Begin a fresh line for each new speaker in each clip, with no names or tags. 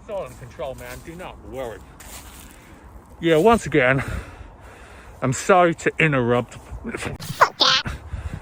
It's all in control, man. Do not worry. Yeah, once again, I'm sorry to interrupt.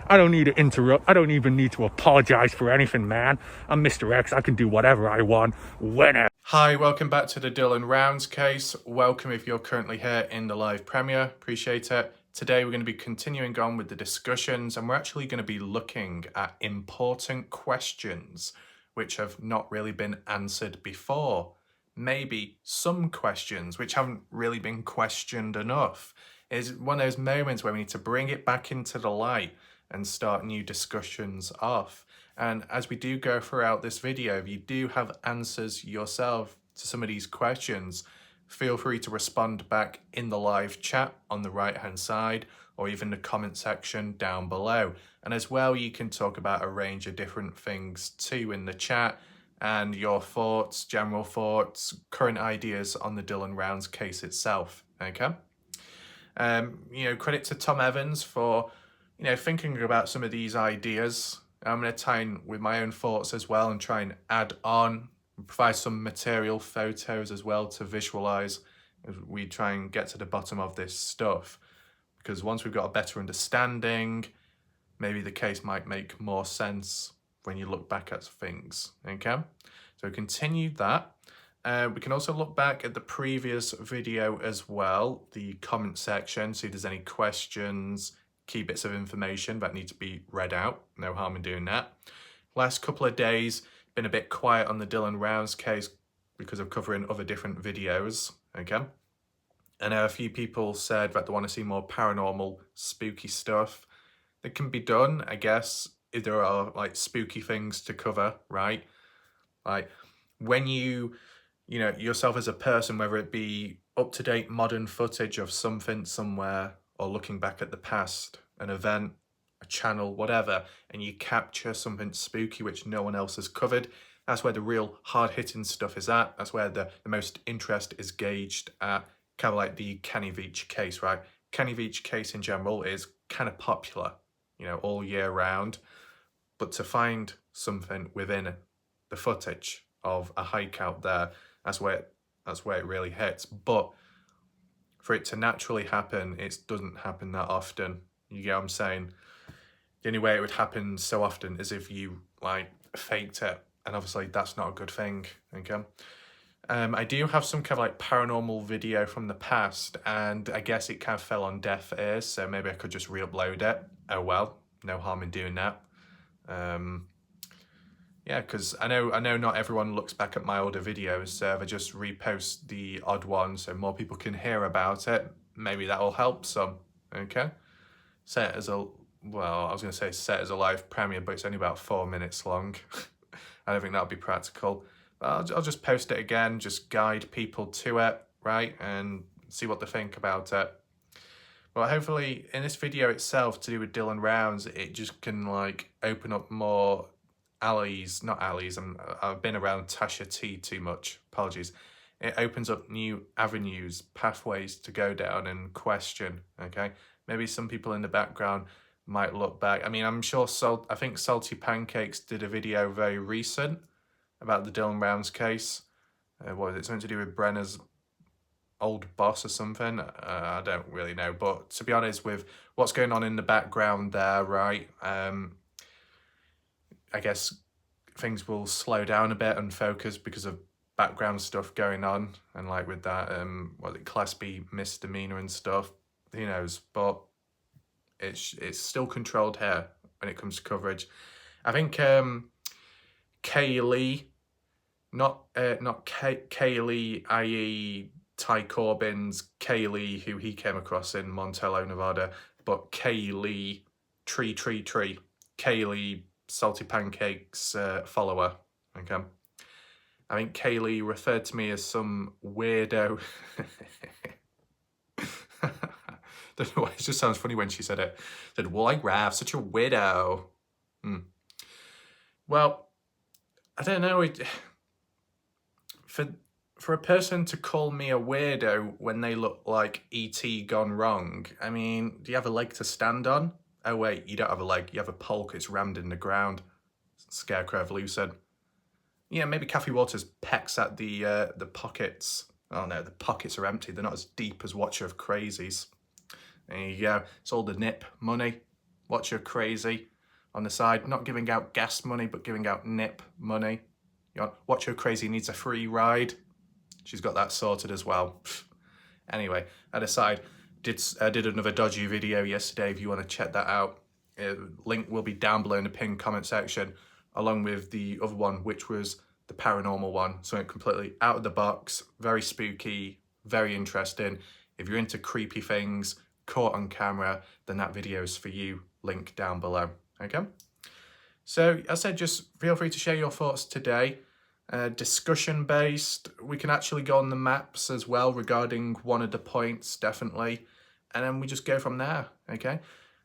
I don't need to interrupt. I don't even need to apologize for anything, man. I'm Mr. X. I can do whatever I want, whenever.
Hi, welcome back to the Dylan Rounds case. Welcome if you're currently here in the live premiere. Appreciate it. Today we're going to be continuing on with the discussions, and we're actually going to be looking at important questions which have not really been answered before. Maybe some questions which haven't really been questioned enough. It's one of those moments where we need to bring it back into the light and start new discussions off. And as we do go throughout this video, if you do have answers yourself to some of these questions, feel free to respond back in the live chat on the right hand side, or even the comment section down below. And as well, you can talk about a range of different things too in the chat, and your thoughts, general thoughts, current ideas on the Dylan Rounds case itself, okay? Credit to Tom Evans for, thinking about some of these ideas. I'm going to tie in with my own thoughts as well and try and add on, provide some material photos as well to visualize as we try and get to the bottom of this stuff. Because once we've got a better understanding, maybe the case might make more sense when you look back at things, okay? So continue that. We can also look back at the previous video as well, the comment section, see if there's any questions, key bits of information that need to be read out. No harm in doing that. Last couple of days, been a bit quiet on the Dylan Rounds case because of covering other different videos, okay? And a few people said that they want to see more paranormal, spooky stuff. That can be done, I guess, if there are like spooky things to cover, right? Like when you yourself as a person, whether it be up-to-date modern footage of something somewhere, or looking back at the past, an event, a channel, whatever, and you capture something spooky which no one else has covered, that's where the real hard-hitting stuff is at. That's where the most interest is gauged at, kind of like the Kenny Veach case, right? Kenny Veach case in general is kind of popular, all year round, but to find something within the footage of a hike out there, that's where it really hits. But for it to naturally happen, it doesn't happen that often. You get what I'm saying? The only way it would happen so often is if you faked it, and obviously that's not a good thing, okay? I do have some kind of paranormal video from the past, and I guess it kind of fell on deaf ears, so maybe I could just re-upload it. Oh well, no harm in doing that. Yeah, because I know not everyone looks back at my older videos, so if I just repost the odd one so more people can hear about it, maybe that will help some, okay? Set as a live premiere, but it's only about 4 minutes long. I don't think that'll be practical. But I'll just post it again, just guide people to it, right? And see what they think about it. Well, hopefully in this video itself to do with Dylan Rounds, it just can open up more not alleys, I've been around Tasha T too much, apologies. It opens up new avenues, pathways to go down and question, okay? Maybe some people in the background might look back. I mean, I'm sure, I think Salty Pancakes did a video very recent about the Dylan Rounds case. What was it, something to do with Brenner's old boss or something? I don't really know, but to be honest, with what's going on in the background there, right, I guess things will slow down a bit and focus because of background stuff going on, and with that Class B misdemeanor and stuff, who knows, but it's still controlled here when it comes to coverage. I think Kaylee, not Kaylee, i.e. Ty Corbyn's Kaylee, who he came across in Montello, Nevada, but Kaylee, tree, Kaylee, Salty Pancakes follower, okay? I think Kaylee referred to me as some weirdo. Don't know why, it just sounds funny when she said it. Said, well, Raph, such a weirdo. Well, I don't know. For a person to call me a weirdo when they look like E.T. gone wrong, I mean, do you have a leg to stand on? Oh wait, you don't have a leg, you have a pole, it's rammed in the ground. Scarecrow of lucin. Yeah, maybe Kathy Waters pecks at the pockets. Oh no, the pockets are empty. They're not as deep as Watcher of Crazies. There you go. It's all the nip money. Watcher of Crazy on the side. Not giving out gas money, but giving out nip money. You know, Watcher of Crazy needs a free ride. She's got that sorted as well. Anyway, that aside, did another dodgy video yesterday. If you want to check that out, link will be down below in the pinned comment section, along with the other one, which was the paranormal one. So completely out of the box, very spooky, very interesting. If you're into creepy things caught on camera, then that video is for you. Link down below. Okay. So as I said, just feel free to share your thoughts today. Discussion based. We can actually go on the maps as well regarding one of the points, definitely, and then we just go from there. Okay.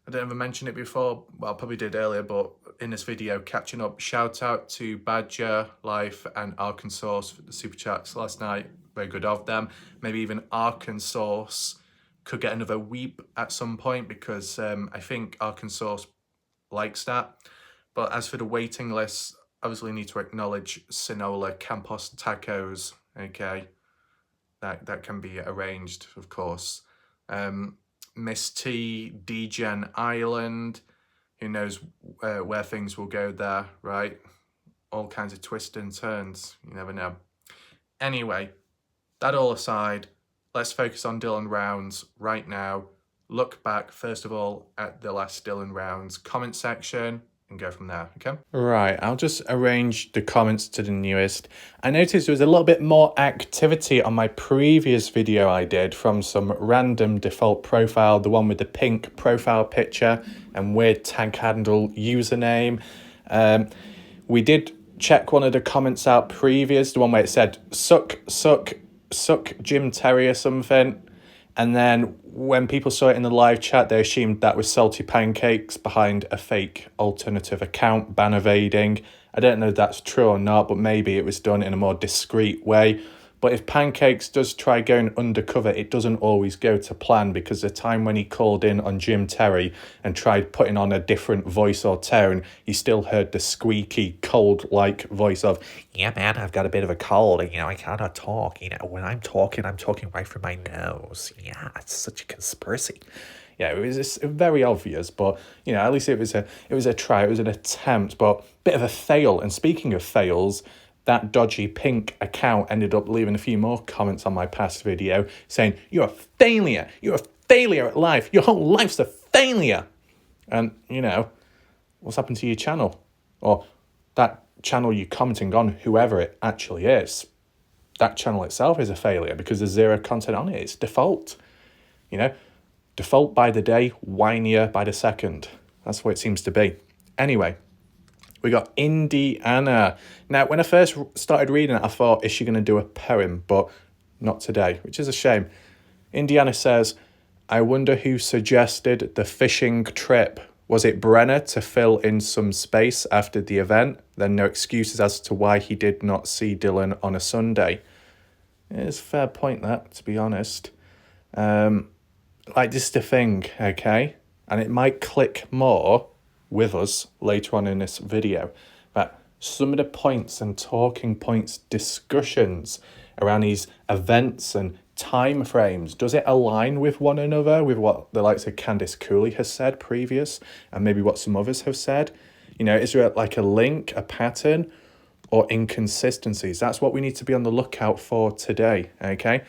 I didn't ever mention it before. Well, I probably did earlier, but in this video, catching up. Shout out to Badger, Life, and Arkansas for the super chats last night. Very good of them. Maybe even Arkansas could get another weep at some point, because I think Arkansas likes that. But as for the waiting list, obviously need to acknowledge Sinola, Campos Tacos, okay? That can be arranged, of course. Miss T, Degen Island, who knows where things will go there, right? All kinds of twists and turns, you never know. Anyway, that all aside, let's focus on Dylan rounds right now. Look back, first of all, at the last Dylan rounds comment section, and go from there, okay? Right, I'll just arrange the comments to the newest. I noticed there was a little bit more activity on my previous video I did from some random default profile, the one with the pink profile picture and weird tag handle username. We did check one of the comments out previous, the one where it said, suck Jim Terry or something. And then when people saw it in the live chat, they assumed that was Salty Pancakes behind a fake alternative account, ban evading. I don't know if that's true or not, but maybe it was done in a more discreet way. But if Pancakes does try going undercover, it doesn't always go to plan, because the time when he called in on Jim Terry and tried putting on a different voice or tone, you still heard the squeaky, cold-like voice of, yeah, man, I've got a bit of a cold, and, I cannot talk. When I'm talking right from my nose. Yeah, it's such a conspiracy. Yeah, it was just very obvious, but, at least it was a try, it was an attempt, but bit of a fail. And speaking of fails, that dodgy pink account ended up leaving a few more comments on my past video saying, you're a failure at life, your whole life's a failure. And, what's happened to your channel? Or that channel you're commenting on, whoever it actually is, that channel itself is a failure because there's zero content on it. It's default. Default by the day, whinier by the second. That's what it seems to be. Anyway, we got Indiana. Now, when I first started reading it, I thought, is she going to do a poem? But not today, which is a shame. Indiana says, I wonder who suggested the fishing trip. Was it Brenner to fill in some space after the event? Then no excuses as to why he did not see Dylan on a Sunday. It's a fair point, that, to be honest. This is the thing, okay? And it might click more with us later on in this video, but some of the points and talking points, discussions around these events and time frames, does it align with one another, with what the likes of Candice Cooley has said previous, and maybe what some others have said? Is there like a link, a pattern, or inconsistencies? That's what we need to be on the lookout for today, okay?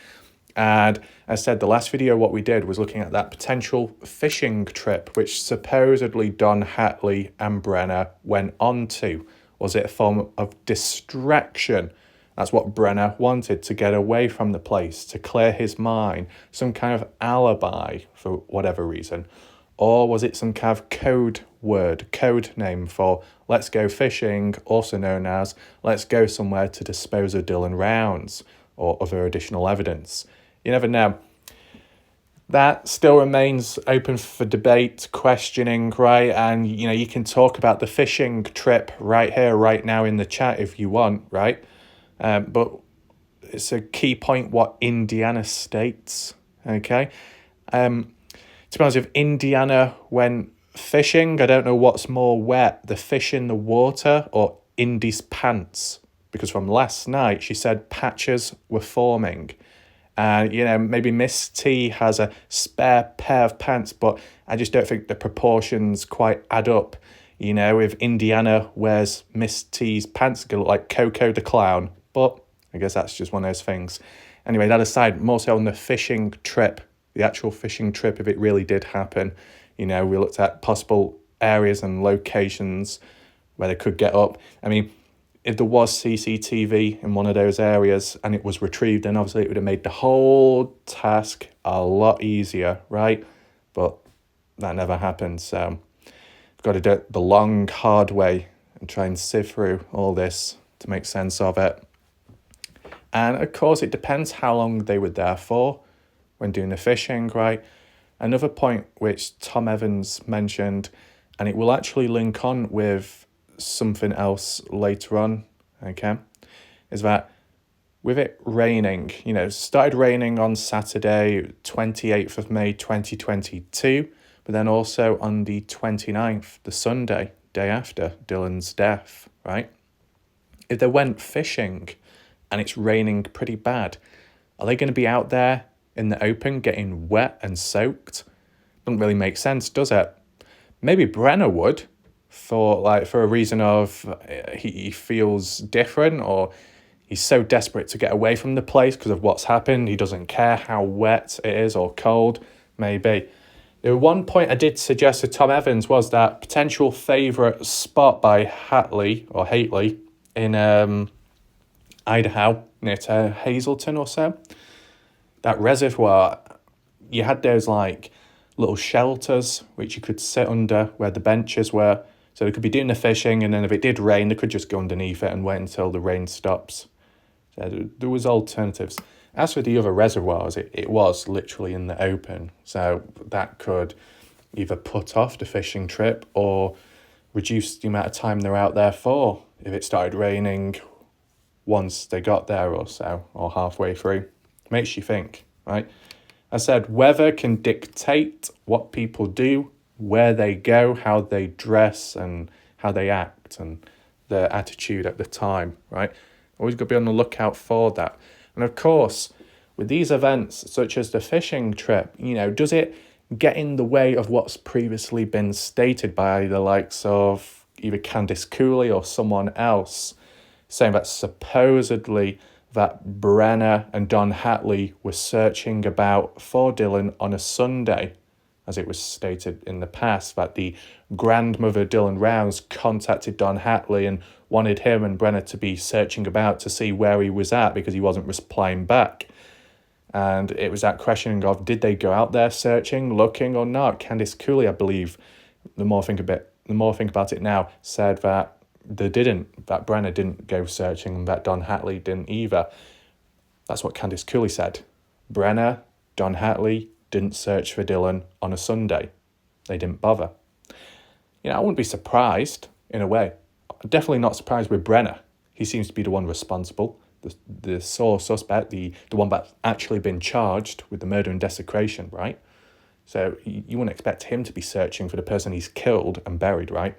And as I said, the last video, what we did was looking at that potential fishing trip, which supposedly Don Hatley and Brenner went on to. Was it a form of distraction? That's what Brenner wanted, to get away from the place, to clear his mind, some kind of alibi for whatever reason. Or was it some kind of code name for let's go fishing, also known as let's go somewhere to dispose of Dylan rounds or other additional evidence? You never know. That still remains open for debate, questioning, right? And, you can talk about the fishing trip right here, right now in the chat if you want, right? But it's a key point what Indiana states, okay? To be honest, if Indiana went fishing, I don't know what's more wet, the fish in the water or Indy's pants. because from last night, she said patches were forming. And, maybe Miss T has a spare pair of pants, but I just don't think the proportions quite add up. If Indiana wears Miss T's pants, it's going to look like Coco the Clown. But I guess that's just one of those things. Anyway, that aside, more so on the fishing trip, the actual fishing trip, if it really did happen, we looked at possible areas and locations where they could get up. I mean, if there was CCTV in one of those areas and it was retrieved, then obviously it would have made the whole task a lot easier, right? But that never happened. So we've got to do it the long, hard way and try and sift through all this to make sense of it. And of course, it depends how long they were there for when doing the fishing, right? Another point which Tom Evans mentioned, and it will actually link on with something else later on, okay, is that with it raining, started raining on Saturday, 28th of May 2022, but then also on the 29th, the Sunday, day after Dylan's death, right? If they went fishing and it's raining pretty bad, are they going to be out there in the open getting wet and soaked? Doesn't really make sense, does it? Maybe Brenner would, for a reason of he feels different, or he's so desperate to get away from the place because of what's happened. He doesn't care how wet it is or cold, maybe. The one point I did suggest to Tom Evans was that potential favourite spot by Hatley in Idaho, near to Hazleton or so. That reservoir, you had those little shelters which you could sit under where the benches were. So they could be doing the fishing, and then if it did rain, they could just go underneath it and wait until the rain stops. So there was alternatives. As for the other reservoirs, it was literally in the open. So that could either put off the fishing trip or reduce the amount of time they're out there for if it started raining once they got there or so, or halfway through. Makes you think, right? I said weather can dictate what people do, where they go, how they dress, and how they act, and their attitude at the time, right? Always got to be on the lookout for that. And of course, with these events, such as the fishing trip, does it get in the way of what's previously been stated by the likes of either Candice Cooley or someone else, saying that supposedly that Brenner and Don Hatley were searching about for Dylan on a Sunday, as it was stated in the past, that the grandmother Dylan Rounds contacted Don Hatley and wanted him and Brenner to be searching about to see where he was at because he wasn't replying back. And it was that questioning of, did they go out there searching, looking or not? Candice Cooley, I believe, the more I think about it now, said that that Brenner didn't go searching and that Don Hatley didn't either. That's what Candice Cooley said. Brenner, Don Hatley didn't search for Dylan on a Sunday. They didn't bother. I wouldn't be surprised, in a way. Definitely not surprised with Brenner. He seems to be the one responsible, the sole suspect, the one that's actually been charged with the murder and desecration, right? So you wouldn't expect him to be searching for the person he's killed and buried, right?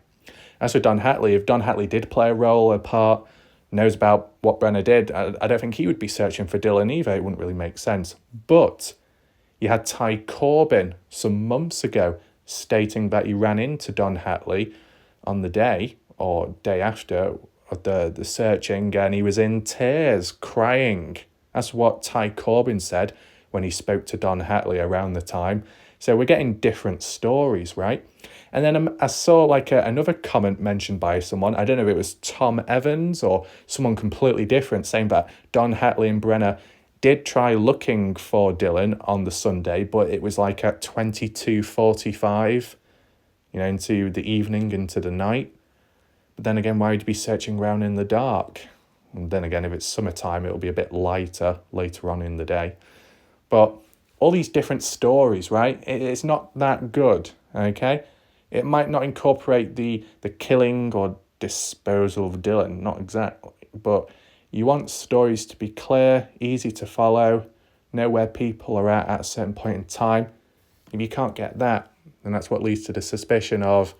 As for Don Hatley, if Don Hatley did play a part, knows about what Brenner did, I don't think he would be searching for Dylan either. It wouldn't really make sense. But you had Ty Corbin some months ago stating that he ran into Don Hatley on the day or day after of the searching, and he was in tears, crying. That's what Ty Corbin said when he spoke to Don Hatley around the time. So we're getting different stories, right? And then I saw another comment mentioned by someone. I don't know if it was Tom Evans or someone completely different, saying that Don Hatley and Brenner did try looking for Dylan on the Sunday, but it was at 22:45, into the evening, into the night. But then again, why would you be searching around in the dark? And then again, if it's summertime, it'll be a bit lighter later on in the day. But all these different stories, right? It's not that good, okay? It might not incorporate the killing or disposal of Dylan, not exactly, but you want stories to be clear, easy to follow, know where people are at a certain point in time. If you can't get that, then that's what leads to the suspicion of,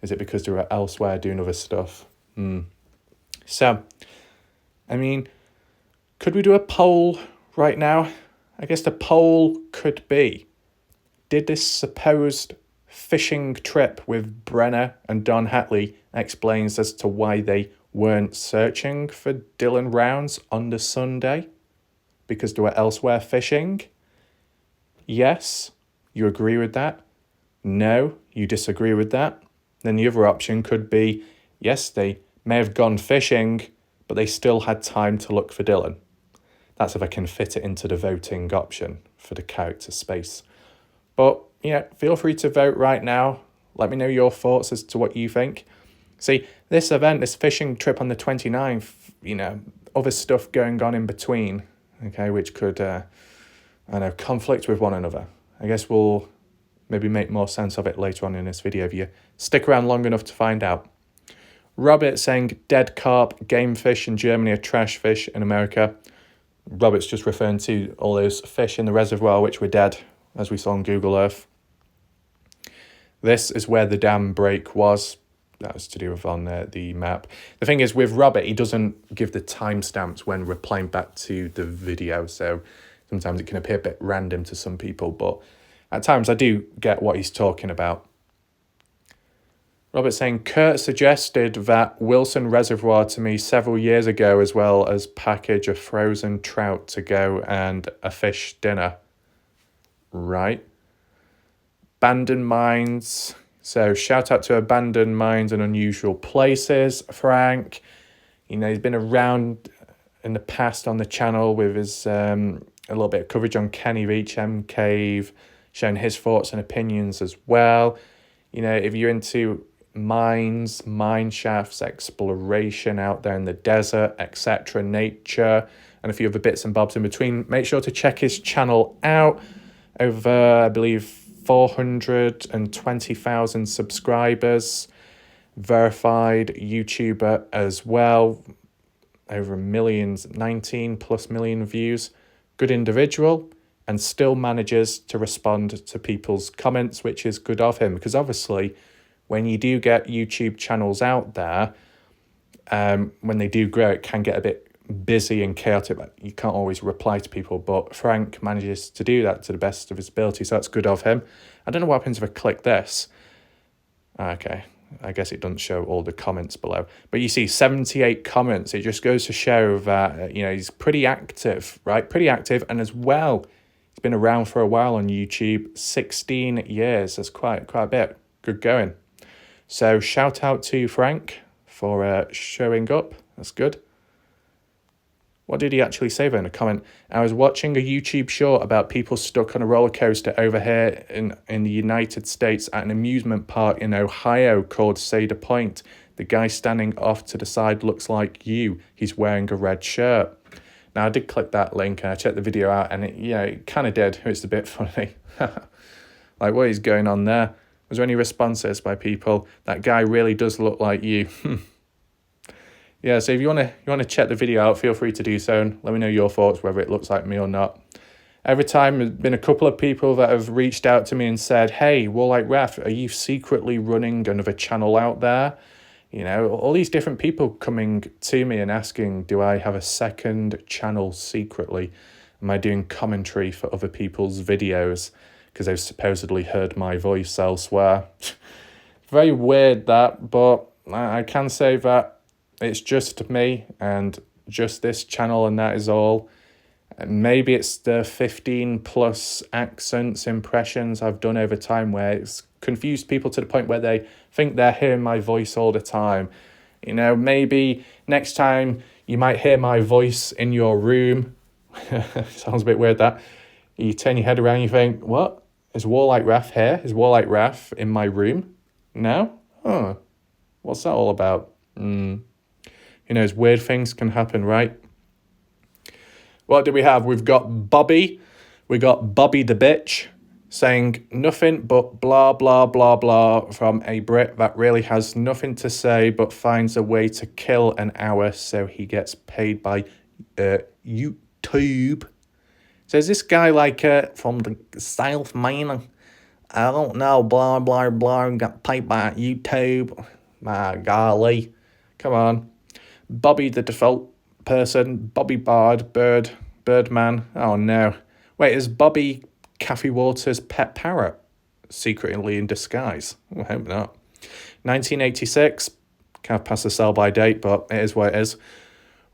is it because they were elsewhere doing other stuff? So, I mean, could we do a poll right now? I guess the poll could be, did this supposed fishing trip with Brenner and Don Hatley explains as to why they weren't searching for Dylan Rounds on the Sunday? Because they were elsewhere fishing? Yes, you agree with that? No, you disagree with that? Then the other option could be, yes, they may have gone fishing, but they still had time to look for Dylan. That's if I can fit it into the voting option for the character space. But, feel free to vote right now. Let me know your thoughts as to what you think. See, this event, this fishing trip on the 29th, other stuff going on in between, okay, which could, conflict with one another. I guess we'll maybe make more sense of it later on in this video if you stick around long enough to find out. Robert saying dead carp, game fish in Germany are trash fish in America. Robert's just referring to all those fish in the reservoir which were dead, as we saw on Google Earth. This is where the dam break was. That was to do with on the map. The thing is, with Robert, he doesn't give the timestamps when replying back to the video, so sometimes it can appear a bit random to some people, but at times I do get what he's talking about. Robert saying, Kurt suggested that Wilson Reservoir to me several years ago, as well as package a frozen trout to go and a fish dinner. Right. Abandoned Mines. So shout out to Abandoned Mines and Unusual Places. Frank, he's been around in the past on the channel with his a little bit of coverage on Kenny Reach, M Cave, showing his thoughts and opinions as well. If you're into mines, mine shafts, exploration out there in the desert, etc., nature, and a few other bits and bobs in between, make sure to check his channel out. Over, I believe, 420,000 subscribers, verified YouTuber as well, over 19 plus million views. Good individual, and still manages to respond to people's comments, which is good of him, because obviously when you do get YouTube channels out there, when they do grow, it can get a bit busy and chaotic. You can't always reply to people, but Frank manages to do that to the best of his ability, so that's good of him. I don't know what happens if I click this. Okay, I guess it doesn't show all the comments below, but you see 78 comments. It just goes to show that he's pretty active, right? Pretty active, and as well, he's been around for a while on YouTube. 16 years. That's quite a bit. Good going. So shout out to Frank for showing up. That's good. What did he actually say there in a comment? I was watching a YouTube short about people stuck on a roller coaster over here in the United States at an amusement park in Ohio called Cedar Point. The guy standing off to the side looks like you. He's wearing a red shirt. Now, I did click that link and I checked the video out, and it kind of did. It's a bit funny. Like, what is going on there? Was there any responses by people? That guy really does look like you. Yeah, so if you want to check the video out, feel free to do so, and let me know your thoughts, whether it looks like me or not. Every time, there's been a couple of people that have reached out to me and said, hey, Warlike Ref, are you secretly running another channel out there? All these different people coming to me and asking, do I have a second channel secretly? Am I doing commentary for other people's videos because they've supposedly heard my voice elsewhere? Very weird that, but I can say that it's just me and just this channel, and that is all. And maybe it's the 15 plus accents, impressions I've done over time where it's confused people to the point where they think they're hearing my voice all the time. Maybe next time you might hear my voice in your room. Sounds a bit weird that. You turn your head around and you think, what? Is Warlike Ref here? Is Warlike Ref in my room? No? Oh, what's that all about? Weird things can happen, right? What do we have? We've got Bobby. We got Bobby the bitch saying nothing but blah, blah, blah, blah from a Brit that really has nothing to say but finds a way to kill an hour so he gets paid by YouTube. So is this guy from the South, man? I don't know, blah, blah, blah, got paid by YouTube. My golly. Come on. Bobby the default person, Bobby Birdman. Oh no. Wait, is Bobby Cafe Waters' pet parrot secretly in disguise? I hope not. 1986, kind of past the sell-by date, but it is what it is.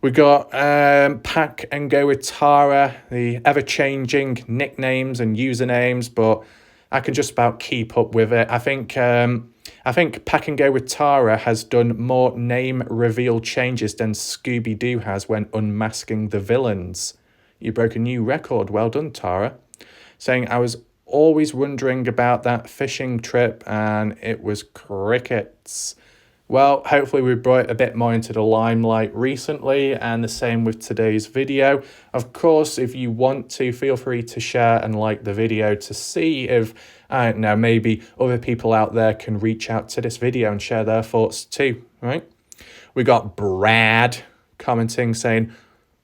We got Pack and Go with Tara, the ever-changing nicknames and usernames, but I can just about keep up with it. I think Pack and Go with Tara has done more name reveal changes than Scooby-Doo has when unmasking the villains. You broke a new record. Well done, Tara. Saying, I was always wondering about that fishing trip and it was crickets. Well, hopefully we brought it a bit more into the limelight recently, and the same with today's video. Of course, if you want to, feel free to share and like the video to see if, I don't know, maybe other people out there can reach out to this video and share their thoughts too, right? We got Brad commenting saying,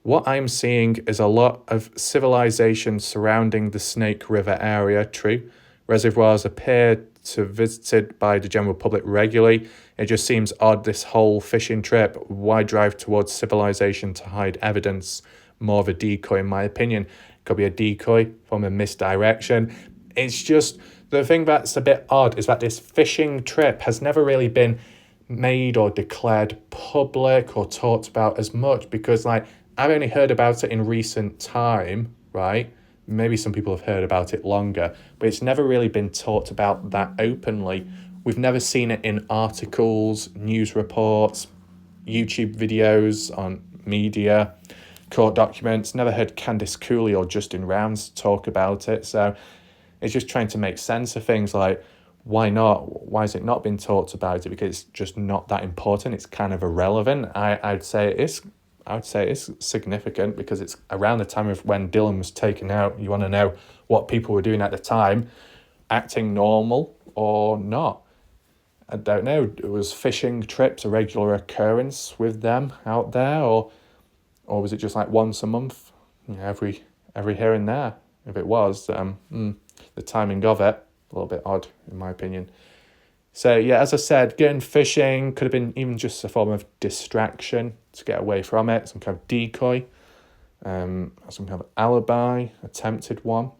what I'm seeing is a lot of civilization surrounding the Snake River area. True. Reservoirs appear to visited by the general public regularly. It just seems odd, this whole fishing trip. Why drive towards civilization to hide evidence? More of a decoy, in my opinion. Could be a decoy from a misdirection. It's just, the thing that's a bit odd is that this fishing trip has never really been made or declared public or talked about as much, because like I've only heard about it in recent time, right? Maybe some people have heard about it longer, but it's never really been talked about that openly. We've never seen it in articles, news reports, YouTube videos on media, court documents. Never heard Candice Cooley or Justin Rounds talk about it. So it's just trying to make sense of things like, why not? Why has it not been talked about it? Because it's just not that important. It's kind of irrelevant. I'd say it is. I would say it's significant because it's around the time of when Dylan was taken out. You want to know what people were doing at the time, acting normal or not. I don't know. Was fishing trips a regular occurrence with them out there, or was it just like once a month, every here and there? If it was, the timing of it, a little bit odd in my opinion. So yeah, as I said, getting fishing could have been even just a form of distraction to get away from it, some kind of decoy, some kind of alibi, attempted one.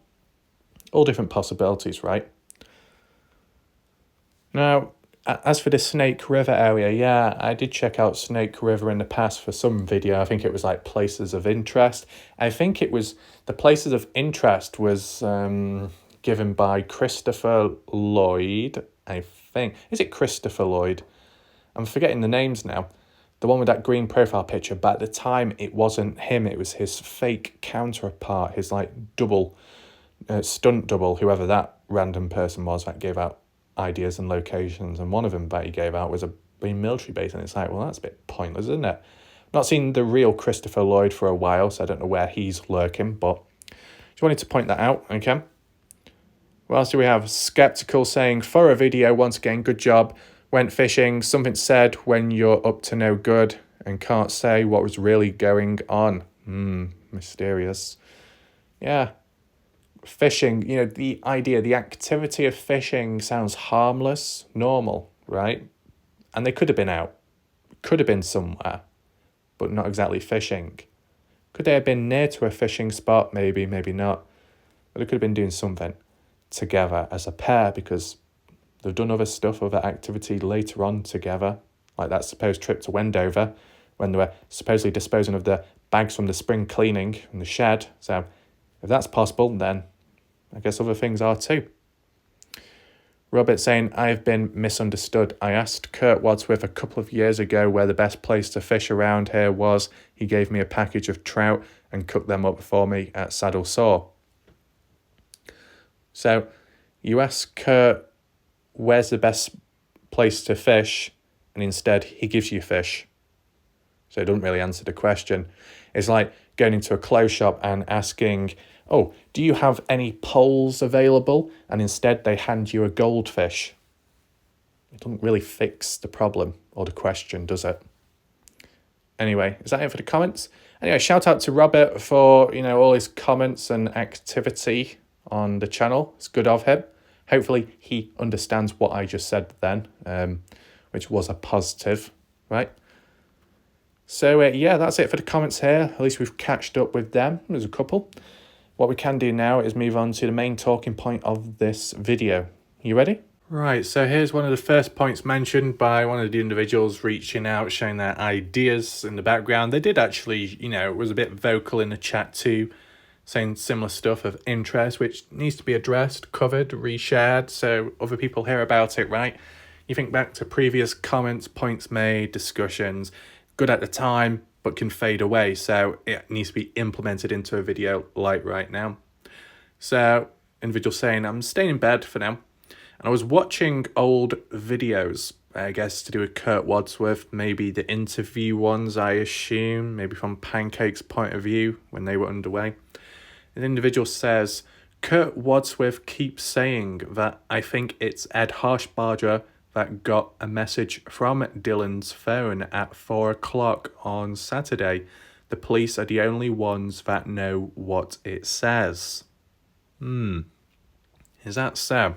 All different possibilities, right? Now, as for the Snake River area, yeah, I did check out Snake River in the past for some video. I think it was like places of interest. I think it was, the places of interest was given by Christopher Lloyd, I think. Is it Christopher Lloyd? I'm forgetting the names now. The one with that green profile picture, but at the time it wasn't him, it was his fake counterpart, his like double, stunt double, whoever that random person was that gave out ideas and locations, and one of them that he gave out was a military base, and it's like, well, that's a bit pointless, isn't it? Not seen the real Christopher Lloyd for a while, so I don't know where he's lurking, but just wanted to point that out, okay? What else do we have? Skeptical saying, for a video, once again, good job. Went fishing, something said when you're up to no good and can't say what was really going on. Mysterious. Yeah. Fishing, the idea, the activity of fishing sounds harmless, normal, right? And they could have been out. Could have been somewhere, but not exactly fishing. Could they have been near to a fishing spot? Maybe, maybe not. But they could have been doing something together as a pair, because they've done other stuff, other activity later on together, like that supposed trip to Wendover when they were supposedly disposing of the bags from the spring cleaning in the shed. So if that's possible, then I guess other things are too. Robert saying, I've been misunderstood. I asked Kurt Wadsworth a couple of years ago where the best place to fish around here was. He gave me a package of trout and cooked them up for me at Saddle Saw. So you ask Kurt, where's the best place to fish, and instead he gives you fish. So it doesn't really answer the question. It's like going into a clothes shop and asking, oh, do you have any poles available? And instead they hand you a goldfish. It doesn't really fix the problem or the question, does it? Anyway, is that it for the comments? Anyway, shout out to Robert for, all his comments and activity on the channel. It's good of him. Hopefully he understands what I just said then, which was a positive, right? So yeah, that's it for the comments here. At least we've catched up with them. There's a couple. What we can do now is move on to the main talking point of this video. You ready? Right, so here's one of the first points mentioned by one of the individuals reaching out, sharing their ideas in the background. They did actually, was a bit vocal in the chat too, saying similar stuff of interest, which needs to be addressed, covered, reshared, so other people hear about it, right? You think back to previous comments, points made, discussions, good at the time, but can fade away, so it needs to be implemented into a video like right now. So, individual saying, I'm staying in bed for now. And I was watching old videos, I guess, to do with Kurt Wadsworth, maybe the interview ones, I assume, maybe from Pancake's point of view when they were underway. An individual says, Kurt Wadsworth keeps saying that I think it's Ed Harshbarger that got a message from Dylan's phone at 4 o'clock on Saturday. The police are the only ones that know what it says. Is that so?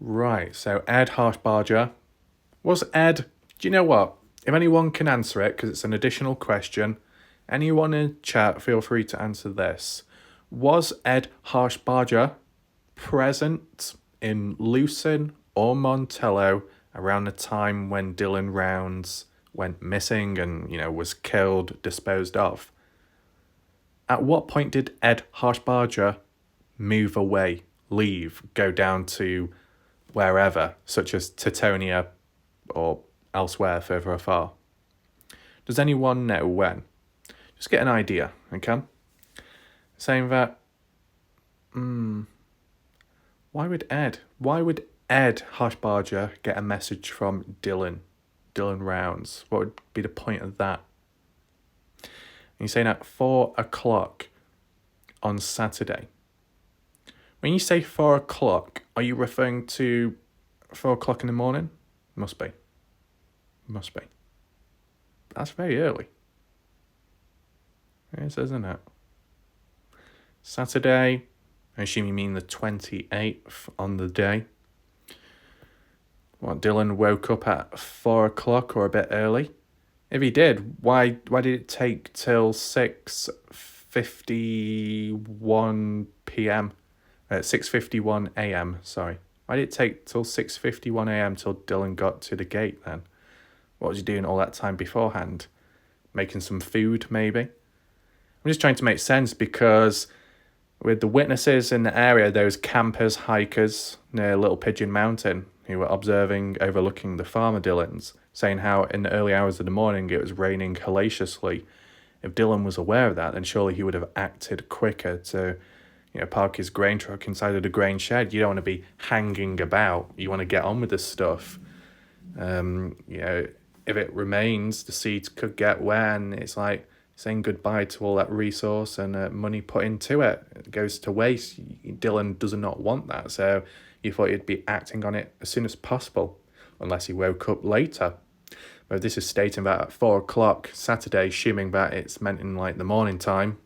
Right, so Ed Harshbarger. Was Ed, do you know what? If anyone can answer it, because it's an additional question, anyone in chat, feel free to answer this. Was Ed Harshbarger present in Lucin or Montello around the time when Dylan Rounds went missing and, was killed, disposed of? At what point did Ed Harshbarger move away, leave, go down to wherever, such as Titonia or elsewhere further afar? Does anyone know when? Just get an idea, okay? Saying that, why would Ed Harshbarger get a message from Dylan Rounds? What would be the point of that? And you're saying at 4 o'clock on Saturday. When you say 4 o'clock, are you referring to 4 o'clock in the morning? Must be. That's very early. It is, isn't it? Saturday, I assume you mean the 28th on the day. What, Dylan woke up at 4 o'clock or a bit early? If he did, why did it take till 6:51 p.m.? 6:51 a.m., sorry. Why did it take till 6:51 a.m. till Dylan got to the gate then? What was he doing all that time beforehand? Making some food, maybe? I'm just trying to make sense because with the witnesses in the area, those campers, hikers near Little Pigeon Mountain who were observing, overlooking the farmer Dylans, saying how in the early hours of the morning it was raining hellaciously. If Dylan was aware of that, then surely he would have acted quicker to park his grain truck inside of the grain shed. You don't want to be hanging about. You want to get on with this stuff. If it remains, the seeds could get wet, and it's like saying goodbye to all that resource and money put into it. It goes to waste. Dylan does not want that, so you thought he'd be acting on it as soon as possible, unless he woke up later. But this is stating that at 4 o'clock Saturday, assuming that it's meant in like the morning time.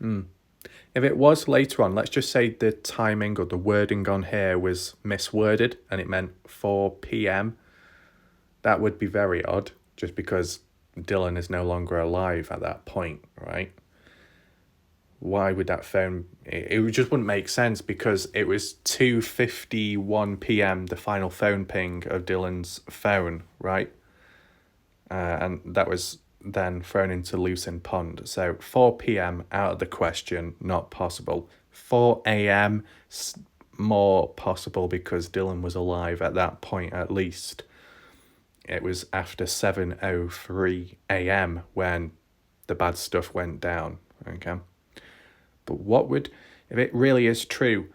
If it was later on, let's just say the timing or the wording on here was misworded and it meant 4 p.m. That would be very odd, just because Dylan is no longer alive at that point, right? Why would that phone... It just wouldn't make sense because it was 2:51 p.m, the final phone ping of Dylan's phone, right? And that was then thrown into Lucin Pond. So 4 p.m, out of the question, not possible. 4 a.m, more possible because Dylan was alive at that point at least. It was after 7:03 a.m. when the bad stuff went down, okay? But what would, if it really is true,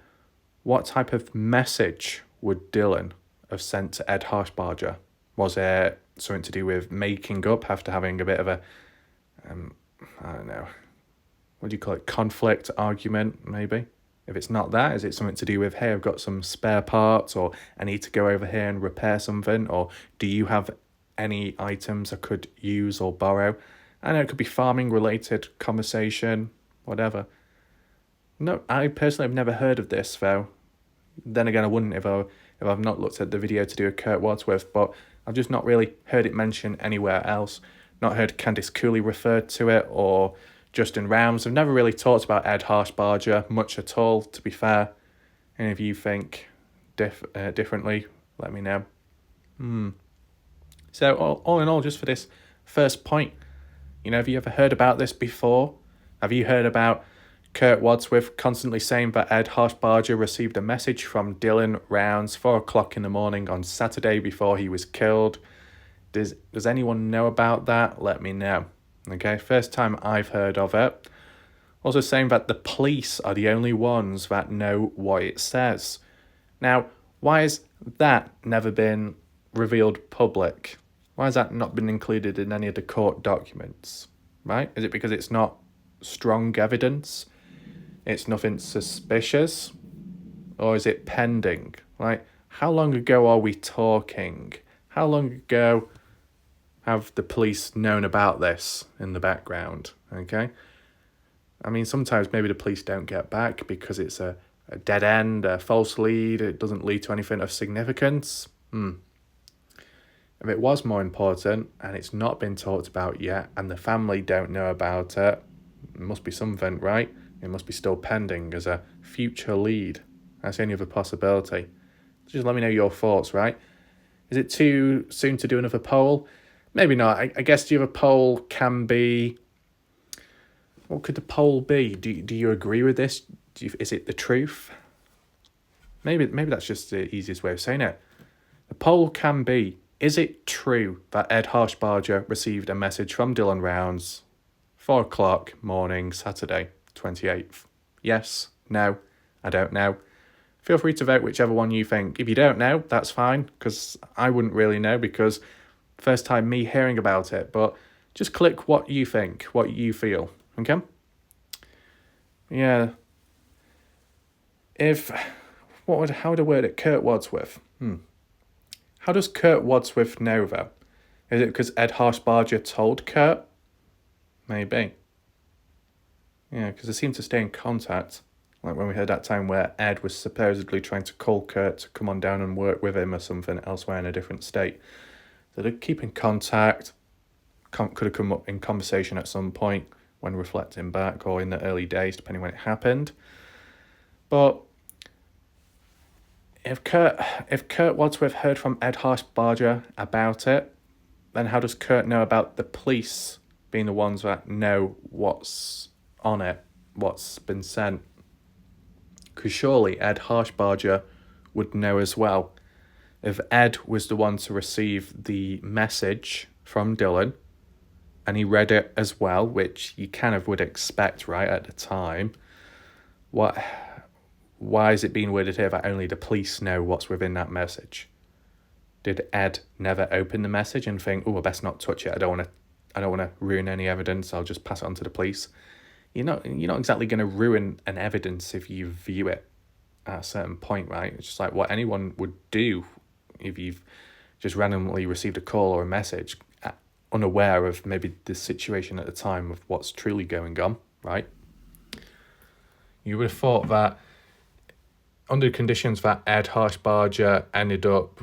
what type of message would Dylan have sent to Ed Harshbarger? Was it something to do with making up after having a bit of a, I don't know, what do you call it, conflict, argument, maybe? If it's not that, is it something to do with, hey, I've got some spare parts, or I need to go over here and repair something, or do you have any items I could use or borrow? I know it could be farming-related conversation, whatever. No, I personally have never heard of this, though. Then again, I wouldn't if I've not looked at the video to do with Kurt Wadsworth, but I've just not really heard it mentioned anywhere else. Not heard Candice Cooley referred to it or Justin Rounds. I've never really talked about Ed Harshbarger much at all, to be fair. And if you think differently, let me know. So all in all, just for this first point, have you ever heard about this before? Have you heard about Kurt Wadsworth constantly saying that Ed Harshbarger received a message from Dylan Rounds 4 o'clock in the morning on Saturday before he was killed? Does anyone know about that? Let me know. Okay, first time I've heard of it. Also saying that the police are the only ones that know what it says. Now, why has that never been revealed public? Why has that not been included in any of the court documents? Right? Is it because it's not strong evidence? It's nothing suspicious? Or is it pending? Like, how long ago are we talking? How long ago have the police known about this in the background? Okay? I mean, sometimes maybe the police don't get back because it's a dead end, a false lead, it doesn't lead to anything of significance. If it was more important and it's not been talked about yet and the family don't know about it, it must be something, right? It must be still pending as a future lead. That's the only other possibility. Just let me know your thoughts, right? Is it too soon to do another poll? Maybe not. I guess the other poll can be... What could the poll be? Do you agree with this? Is it the truth? Maybe that's just the easiest way of saying it. The poll can be, is it true that Ed Harshbarger received a message from Dylan Rounds 4 o'clock morning, Saturday, 28th? Yes, no, I don't know. Feel free to vote whichever one you think. If you don't know, that's fine, because I wouldn't really know, because first time me hearing about it, but just click what you think, what you feel, okay? Yeah. How would I word it? Kurt Wadsworth. How does Kurt Wadsworth know, though? Is it because Ed Harshbarger told Kurt? Maybe. Yeah, because they seem to stay in contact. Like when we had that time where Ed was supposedly trying to call Kurt to come on down and work with him or something elsewhere in a different state. So they keep in contact. Could have come up in conversation at some point when reflecting back or in the early days, depending when it happened. But if Kurt Wadsworth heard from Ed Harshbarger about it, then how does Kurt know about the police being the ones that know what's on it, what's been sent? Because surely Ed Harshbarger would know as well. If Ed was the one to receive the message from Dylan, and he read it as well, which you kind of would expect, right, at the time, why is it being worded here that only the police know what's within that message? Did Ed never open the message and think, I best not touch it, I don't want to ruin any evidence, I'll just pass it on to the police? You're not exactly going to ruin an evidence if you view it at a certain point, right? It's just like what anyone would do if you've just randomly received a call or a message, unaware of maybe the situation at the time of what's truly going on, right? You would have thought that under conditions that Ed Harshbarger ended up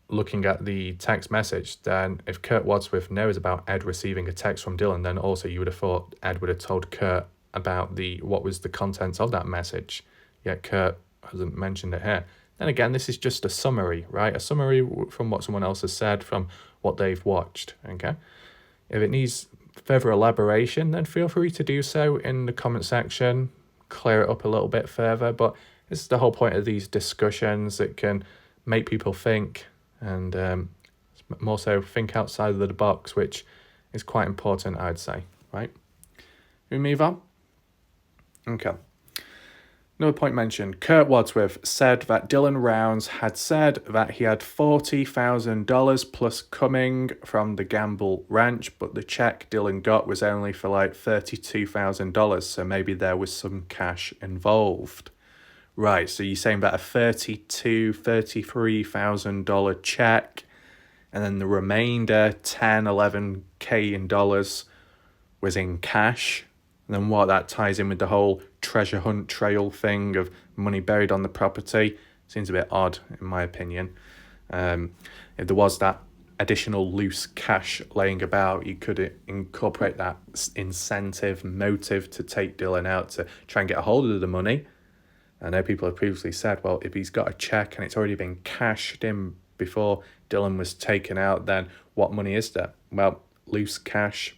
looking at the text message, then if Kurt Wadsworth knows about Ed receiving a text from Dylan, then also you would have thought Ed would have told Kurt about what was the contents of that message, yet Kurt hasn't mentioned it here. Then again, this is just a summary, right? A summary from what someone else has said, from what they've watched, okay? If it needs further elaboration, then feel free to do so in the comment section, clear it up a little bit further, but this is the whole point of these discussions. It can make people think, and more so think outside of the box, which is quite important, I'd say, right? We move on? Okay. Another point mentioned, Kurt Wadsworth said that Dylan Rounds had said that he had $40,000 plus coming from the Gamble Ranch, but the check Dylan got was only for like $32,000, so maybe there was some cash involved. Right, so you're saying that a $33,000 check, and then the remainder, 10, 11K in dollars, was in cash. And then what that ties in with the whole treasure hunt trail thing of money buried on the property seems a bit odd, in my opinion. If there was that additional loose cash laying about, you could incorporate that incentive, motive to take Dylan out to try and get a hold of the money. I know people have previously said, well, if he's got a check and it's already been cashed in before Dylan was taken out, then what money is there? Well, loose cash.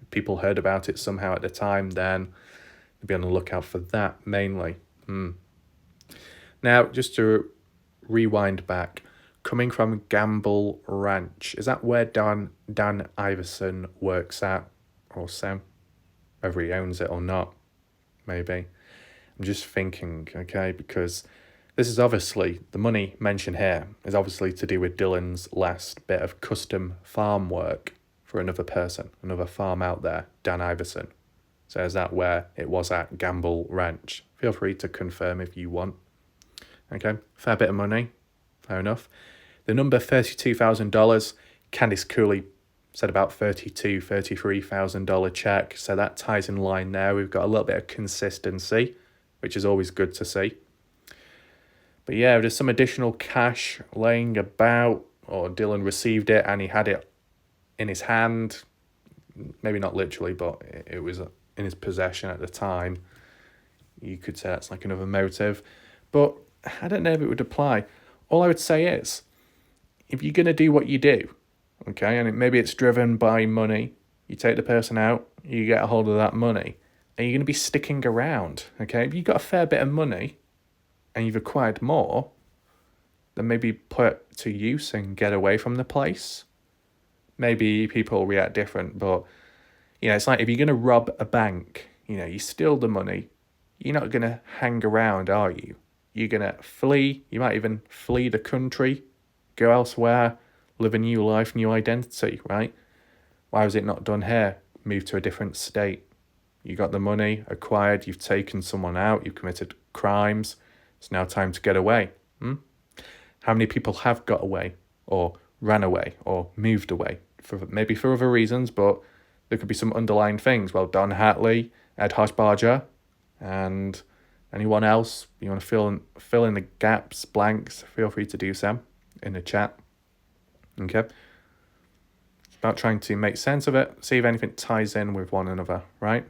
People heard about it somehow at the time, then be on the lookout for that mainly. Now, just to rewind back, coming from Gamble Ranch, is that where Dan Iverson works at, or so? Whether he owns it or not, maybe. I'm just thinking, okay, because this is obviously, the money mentioned here is obviously to do with Dylan's last bit of custom farm work for another person, another farm out there, Dan Iverson. So is that where it was at, Gamble Ranch? Feel free to confirm if you want. Okay, fair bit of money, fair enough. The number $32,000, Candice Cooley said about $33,000 check. So that ties in line there. We've got a little bit of consistency, which is always good to see. But yeah, there's some additional cash laying about, or Dylan received it and he had it in his hand. Maybe not literally, but it was in his possession at the time. You could say that's like another motive. But I don't know if it would apply. All I would say is, if you're going to do what you do, okay, and maybe it's driven by money, you take the person out, you get a hold of that money, and you're going to be sticking around, okay? If you've got a fair bit of money and you've acquired more, then maybe put it to use and get away from the place. Maybe people react different, but it's like if you're going to rob a bank, you steal the money, you're not going to hang around, are you? You're going to flee. You might even flee the country, go elsewhere, live a new life, new identity, right? Why was it not done here? Move to a different state. You got the money acquired, you've taken someone out, you've committed crimes. It's now time to get away. How many people have got away or ran away or moved away? Maybe for other reasons, but there could be some underlying things. Well, Don Hatley, Ed Harshbarger, and anyone else you want to fill in the gaps, blanks, feel free to do so in the chat. Okay. It's about trying to make sense of it, see if anything ties in with one another, right?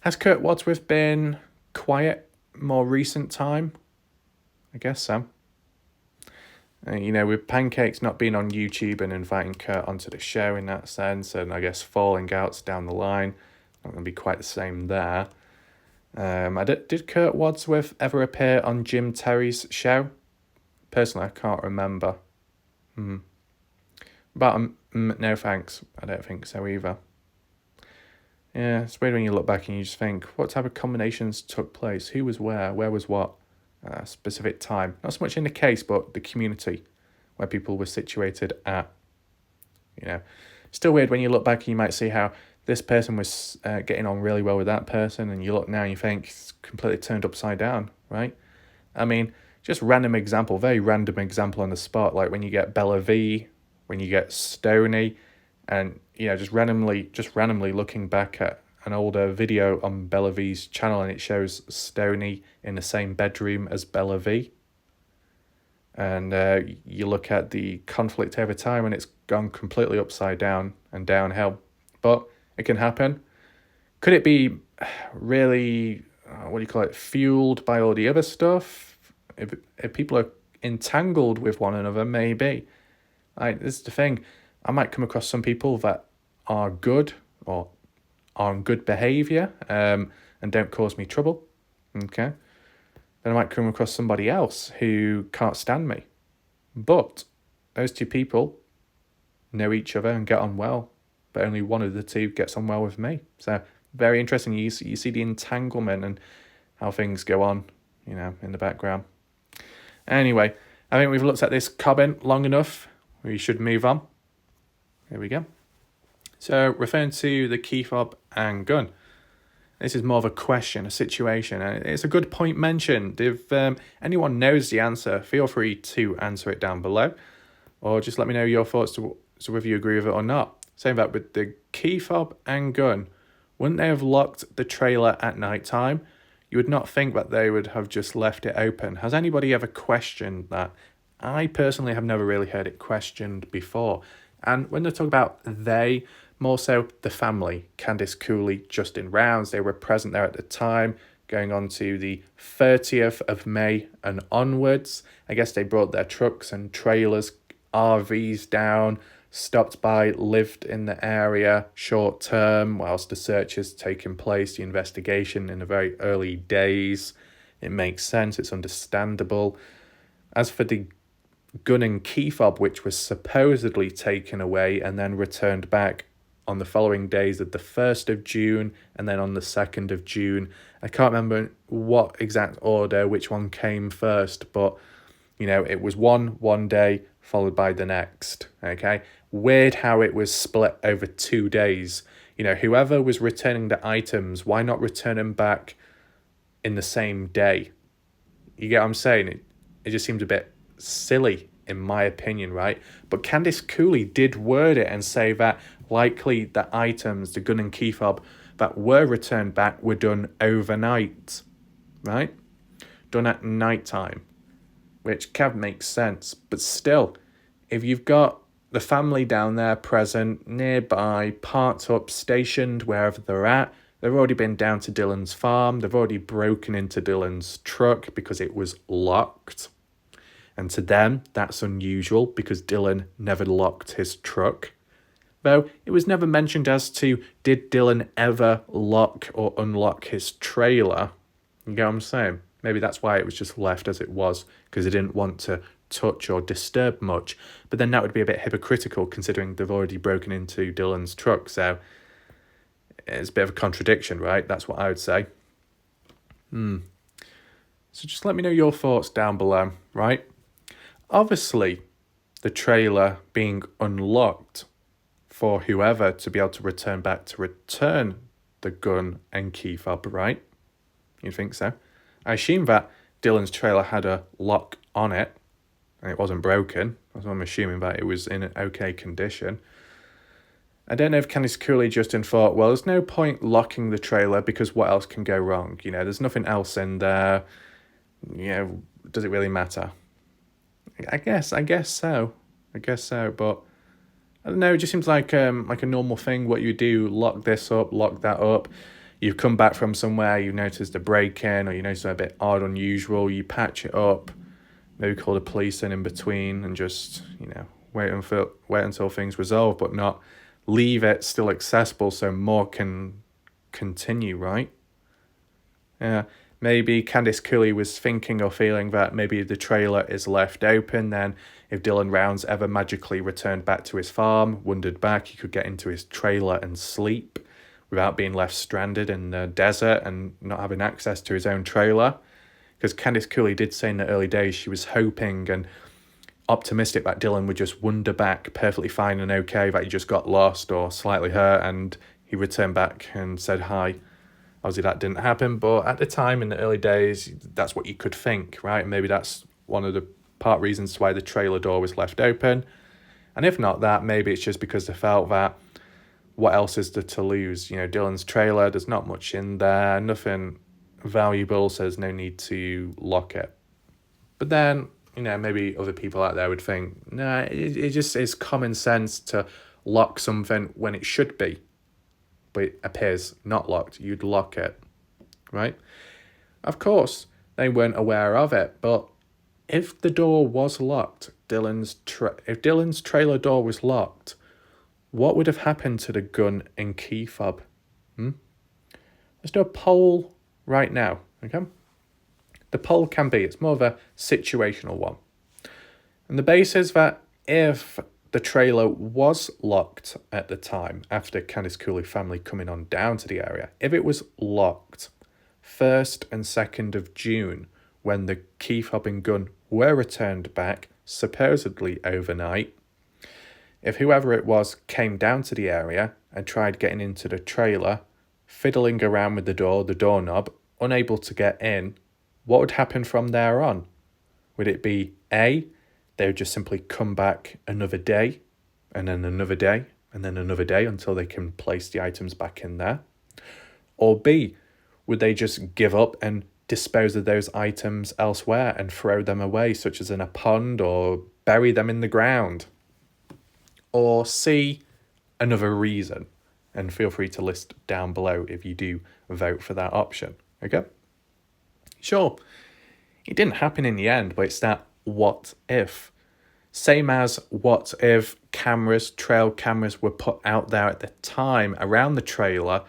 Has Kurt Wadsworth been quiet more recent time? I guess so. With Pancakes not being on YouTube and inviting Kurt onto the show in that sense, and I guess falling outs down the line, not going to be quite the same there. Did Kurt Wadsworth ever appear on Jim Terry's show? Personally, I can't remember. But no thanks. I don't think so either. Yeah, it's weird when you look back and you just think, what type of combinations took place? Who was where was what? Specific time. Not so much in the case, but the community where people were situated at. Still weird when you look back and you might see how this person was getting on really well with that person, and you look now and you think it's completely turned upside down, right? I mean, just very random example on the spot, like when you get Bella V, when you get Stoney, and just randomly looking back at an older video on Bella V's channel and it shows Stoney in the same bedroom as Bella V. And you look at the conflict over time and it's gone completely upside down and downhill. But it can happen. Could it be really, fueled by all the other stuff? If people are entangled with one another, maybe. This is the thing. I might come across some people that are good or are on good behaviour and don't cause me trouble. Okay. Then I might come across somebody else who can't stand me. But those two people know each other and get on well. But only one of the two gets on well with me. So very interesting. You see the entanglement and how things go on, in the background. Anyway, I think we've looked at this comment long enough. We should move on. Here we go. So referring to the key fob and gun. This is more of a question, a situation, and it's a good point mentioned. If anyone knows the answer, feel free to answer it down below, or just let me know your thoughts to whether you agree with it or not. Saying that with the key fob and gun, wouldn't they have locked the trailer at night time? You would not think that they would have just left it open. Has anybody ever questioned that? I personally have never really heard it questioned before. And when they talk about they, more so the family, Candice Cooley, Justin Rounds, they were present there at the time, going on to the 30th of May and onwards. I guess they brought their trucks and trailers, RVs down, stopped by, lived in the area short term whilst the search is taking place, the investigation in the very early days. It makes sense, it's understandable. As for the gun and key fob, which was supposedly taken away and then returned back on the following days of the 1st of June and then on the 2nd of June. I can't remember what exact order, which one came first, but, you know, it was one day followed by the next, okay? Weird how it was split over 2 days. You know, whoever was returning the items, why not return them back in the same day? You get what I'm saying? It just seems a bit silly, in my opinion, right? But Candice Cooley did word it and say that likely the items, the gun and key fob, that were returned back were done overnight, right? Done at night time, which can make sense. But still, if you've got the family down there present, nearby, parked up, stationed, wherever they're at, they've already been down to Dylan's farm, they've already broken into Dylan's truck because it was locked. And to them, that's unusual because Dylan never locked his truck. Though it was never mentioned as to did Dylan ever lock or unlock his trailer. You get what I'm saying? Maybe that's why it was just left as it was, because he didn't want to touch or disturb much. But then that would be a bit hypocritical considering they've already broken into Dylan's truck. So it's a bit of a contradiction, right? That's what I would say. So just let me know your thoughts down below, right? Obviously, the trailer being unlocked for whoever to be able to return back to return the gun and key fob, right? You think so? I assume that Dylan's trailer had a lock on it and it wasn't broken. So I'm assuming that it was in an okay condition. I don't know if Candice Cooley Justin thought, well, there's no point locking the trailer because what else can go wrong? You know, there's nothing else in there. You know, does it really matter? I guess so, but I don't know, it just seems like a normal thing, what you do, lock this up, lock that up. You've come back from somewhere, you've noticed a break-in, or you notice a bit odd, unusual, you patch it up, maybe call the police in between and just, you know, wait until things resolve, but not leave it still accessible so more can continue, right? Yeah. Maybe Candice Cooley was thinking or feeling that maybe the trailer is left open, then if Dylan Rounds ever magically returned back to his farm, wandered back, he could get into his trailer and sleep without being left stranded in the desert and not having access to his own trailer. Because Candice Cooley did say in the early days she was hoping and optimistic that Dylan would just wander back perfectly fine and okay, that he just got lost or slightly hurt and he returned back and said hi. Obviously that didn't happen, but at the time in the early days, that's what you could think, right? Maybe that's one of the part reasons why the trailer door was left open. And if not that, maybe it's just because they felt that what else is there to lose? You know, Dylan's trailer, there's not much in there, nothing valuable, so there's no need to lock it. But then, you know, maybe other people out there would think, nah, it just is common sense to lock something when it should be. But it appears not locked, you'd lock it, right? Of course, they weren't aware of it, but if the door was locked, if Dylan's trailer door was locked, what would have happened to the gun and key fob? Let's do a poll right now, okay? The poll can be, it's more of a situational one. And the base is that if the trailer was locked at the time after Candice Cooley family coming on down to the area, if it was locked 1st and 2nd of June when the key fob and gun were returned back, supposedly overnight, if whoever it was came down to the area and tried getting into the trailer, fiddling around with the doorknob, unable to get in, what would happen from there on? Would it be A, they would just simply come back another day, and then another day, and then another day until they can place the items back in there? Or B, would they just give up and dispose of those items elsewhere and throw them away, such as in a pond, or bury them in the ground? Or C, another reason? And feel free to list down below if you do vote for that option, okay? Sure, it didn't happen in the end, but it's that what if. Same as what if trail cameras were put out there at the time around the trailer,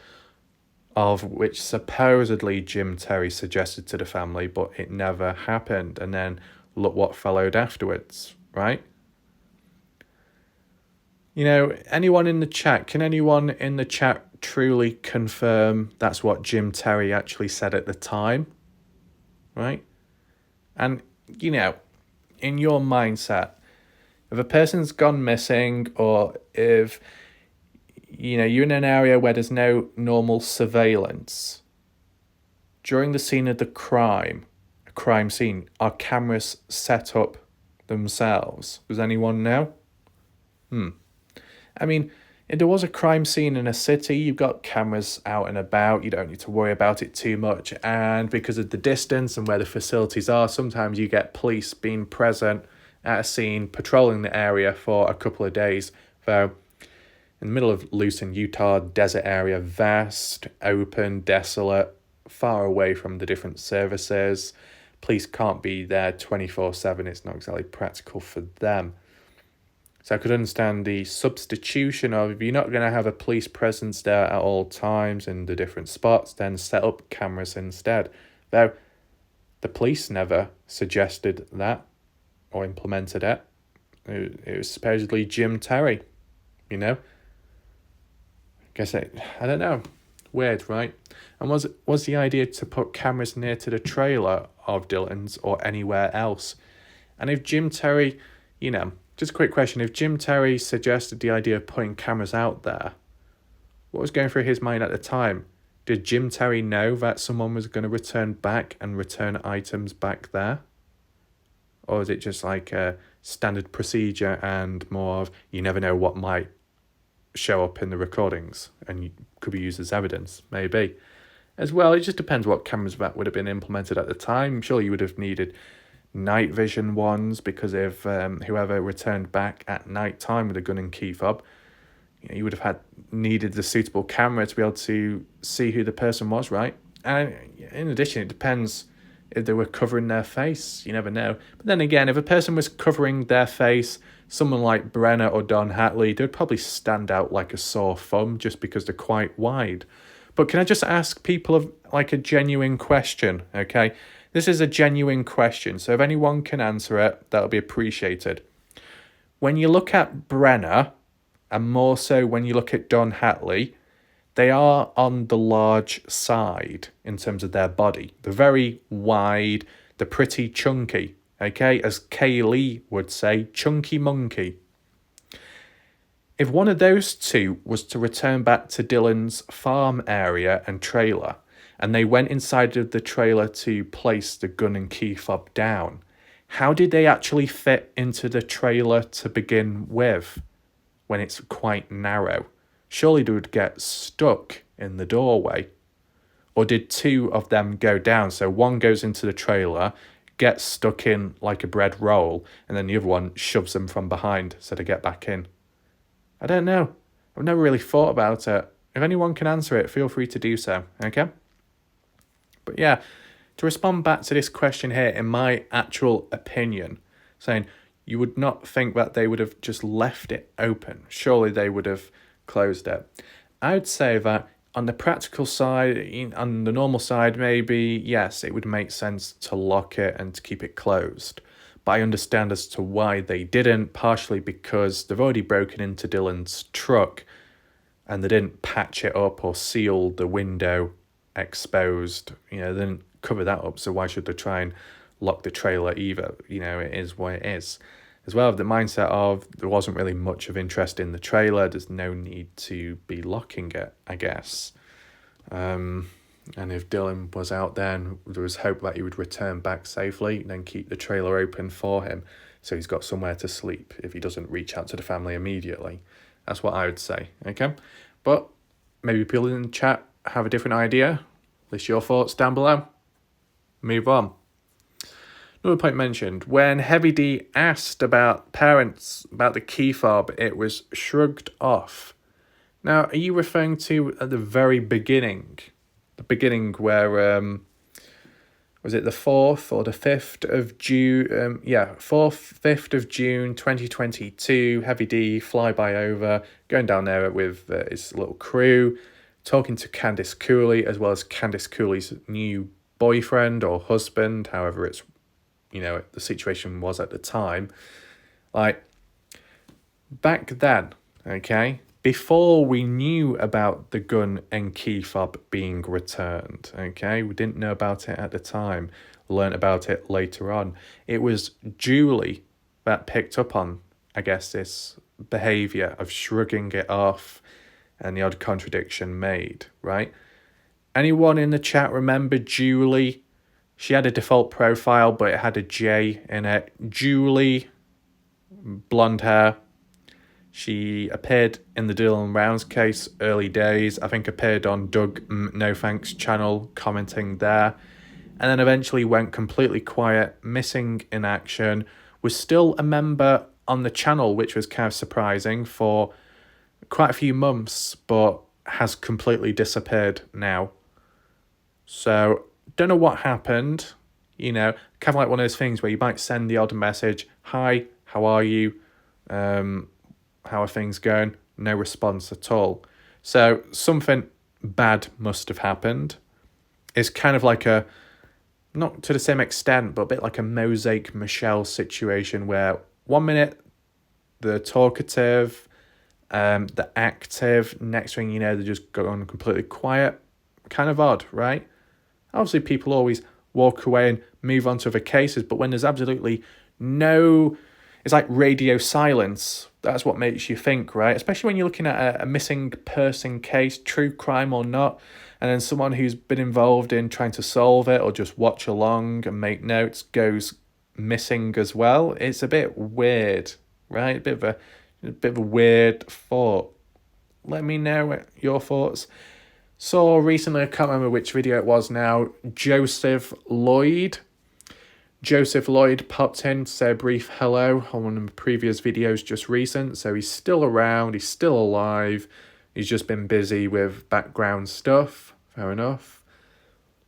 of which supposedly Jim Terry suggested to the family, but it never happened. And then look what followed afterwards, right? You know, anyone in the chat, can anyone in the chat truly confirm that's what Jim Terry actually said at the time, right? And, you know, in your mindset, if a person's gone missing, or if, you know, you're in an area where there's no normal surveillance, during the scene of the crime scene, are cameras set up themselves? Does anyone know? I mean, if there was a crime scene in a city, you've got cameras out and about, you don't need to worry about it too much. And because of the distance and where the facilities are, sometimes you get police being present at a scene, patrolling the area for a couple of days. Though, in the middle of Lucin, Utah, desert area, vast, open, desolate, far away from the different services. Police can't be there 24/7. It's not exactly practical for them. So I could understand the substitution of, if you're not going to have a police presence there at all times in the different spots, then set up cameras instead. Though the police never suggested that or implemented it. It was supposedly Jim Terry, you know. I don't know. Weird, right? And was the idea to put cameras near to the trailer of Dylan's or anywhere else? And if Jim Terry, you know, just a quick question, if Jim Terry suggested the idea of putting cameras out there, what was going through his mind at the time? Did Jim Terry know that someone was going to return back and return items back there? Or is it just like a standard procedure and more of, you never know what might show up in the recordings and could be used as evidence? Maybe. As well, it just depends what cameras that would have been implemented at the time. Sure, you would have needed night vision ones, because if whoever returned back at night time with a gun and key fob, you would have needed the suitable camera to be able to see who the person was, right? And in addition, it depends if they were covering their face. You never know. But then again, if a person was covering their face, someone like Brenner or Don Hatley, they'd probably stand out like a sore thumb just because they're quite wide. But can I just ask people like a genuine question, okay? This is a genuine question, so if anyone can answer it, that'll be appreciated. When you look at Brenner, and more so when you look at Don Hatley, they are on the large side in terms of their body. They're very wide, they're pretty chunky, okay? As Kay Lee would say, chunky monkey. If one of those two was to return back to Dylan's farm area and trailer, and they went inside of the trailer to place the gun and key fob down, how did they actually fit into the trailer to begin with when it's quite narrow? Surely they would get stuck in the doorway. Or did two of them go down? So one goes into the trailer, gets stuck in like a bread roll, and then the other one shoves them from behind so they get back in. I don't know. I've never really thought about it. If anyone can answer it, feel free to do so, okay? But yeah, to respond back to this question here, in my actual opinion, saying you would not think that they would have just left it open. Surely they would have closed it. I would say that on the practical side, on the normal side, maybe, yes, it would make sense to lock it and to keep it closed. But I understand as to why they didn't, partially because they've already broken into Dylan's truck and they didn't patch it up or seal the window exposed. You know, they didn't cover that up, so why should they try and lock the trailer either? You know, it is what it is. As well, the mindset of there wasn't really much of interest in the trailer, there's no need to be locking it, I guess. And if Dylan was out there and there was hope that he would return back safely, then keep the trailer open for him so he's got somewhere to sleep if he doesn't reach out to the family immediately. That's what I would say, okay? But maybe people in the chat have a different idea. List your thoughts down below. move on. Another point mentioned, when Heavy D asked about parents, about the key fob, it was shrugged off. Now, are you referring to at the very beginning? The beginning where, was it the 4th or the 5th of June? 4th, 5th of June 2022, Heavy D flyby over, going down there with his little crew, talking to Candice Cooley, as well as Candice Cooley's new boyfriend or husband, however it's, the situation was at the time. Like, back then, okay, before we knew about the gun and key fob being returned, okay, we didn't know about it at the time, learned about it later on. It was Julie that picked up on, I guess, this behaviour of shrugging it off and the odd contradiction made, right? Anyone in the chat remember Julie? She had a default profile, but it had a J in it. Julie, blonde hair. She appeared in the Dylan Rounds case, early days. I think appeared on Doug No Thanks channel, commenting there. And then eventually went completely quiet, missing in action. Was still a member on the channel, which was kind of surprising, for quite a few months, but has completely disappeared now. So, don't know what happened. Kind of like one of those things where you might send the odd message, hi, how are you? How are things going? No response at all. So something bad must have happened. It's kind of like not to the same extent, but a bit like a Mosaic Michelle situation where 1 minute the talkative, the active, next thing you know, they're just going completely quiet. Kind of odd, right? Obviously, people always walk away and move on to other cases, but when there's absolutely no... It's like radio silence. That's what makes you think, right? Especially when you're looking at a missing person case, true crime or not, and then someone who's been involved in trying to solve it or just watch along and make notes goes missing as well. It's a bit weird, right? A bit of a weird thought. Let me know your thoughts. Saw recently, I can't remember which video it was now, Joseph Lloyd popped in to say a brief hello on one of the previous videos just recent. So he's still around, he's still alive. He's just been busy with background stuff. Fair enough.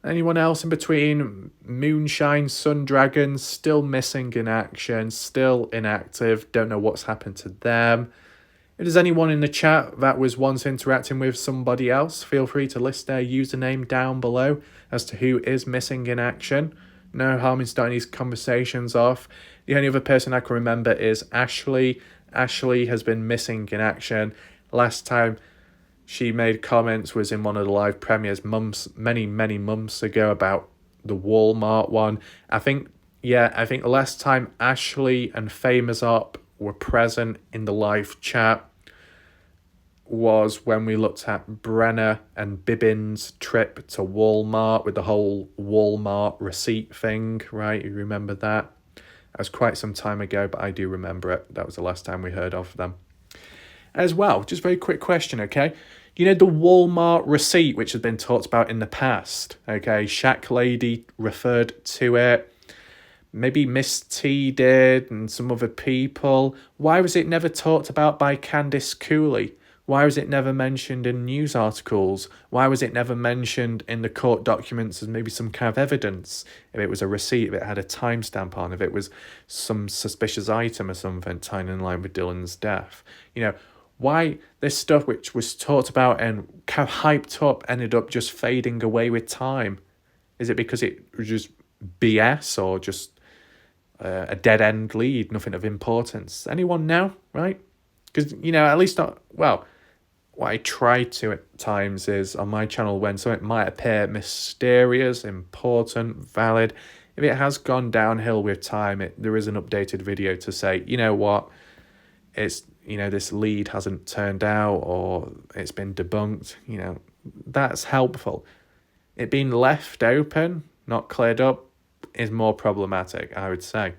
Anyone else in between? Moonshine, Sun Dragon, still missing in action, still inactive. Don't know what's happened to them. If there's anyone in the chat that was once interacting with somebody else, feel free to list their username down below as to who is missing in action. No harm in starting these conversations off. The only other person I can remember is Ashley. Ashley has been missing in action. Last time she made comments was in one of the live premieres many months ago about the Walmart one. I think the last time Ashley and Famous Up were present in the live chat was when we looked at Brenner and Bibbin's trip to Walmart with the whole Walmart receipt thing, right? You remember that? That was quite some time ago, but I do remember it. That was the last time we heard of them. As well, just a very quick question, okay? The Walmart receipt, which has been talked about in the past, okay? Shack Lady referred to it. Maybe Miss T did and some other people. Why was it never talked about by Candice Cooley? Why was it never mentioned in news articles? Why was it never mentioned in the court documents as maybe some kind of evidence? If it was a receipt, if it had a timestamp on, if it was some suspicious item or something tying in line with Dylan's death. Why this stuff which was talked about and kind of hyped up ended up just fading away with time? Is it because it was just BS or just a dead-end lead, nothing of importance? Anyone know, right? Because, at least not... Well, what I try to at times is on my channel when something might appear mysterious, important, valid, if it has gone downhill with time, there is an updated video to say, you know what, it's, this lead hasn't turned out or it's been debunked, that's helpful. It being left open, not cleared up, is more problematic, I would say.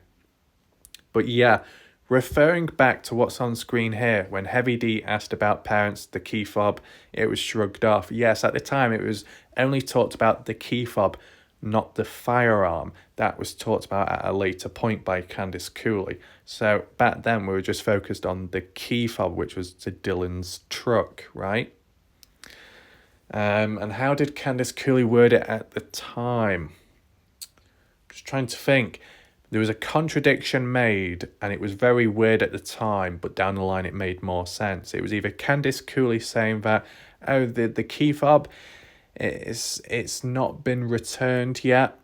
But yeah, referring back to what's on screen here, when Heavy D asked about parents, the key fob, it was shrugged off. Yes, at the time it was only talked about the key fob, not the firearm. That was talked about at a later point by Candice Cooley. So back then we were just focused on the key fob, which was to Dylan's truck, right? And how did Candice Cooley word it at the time? Just trying to think. There was a contradiction made, and it was very weird at the time, but down the line it made more sense. It was either Candice Cooley saying that, oh, the key fob, it's not been returned yet.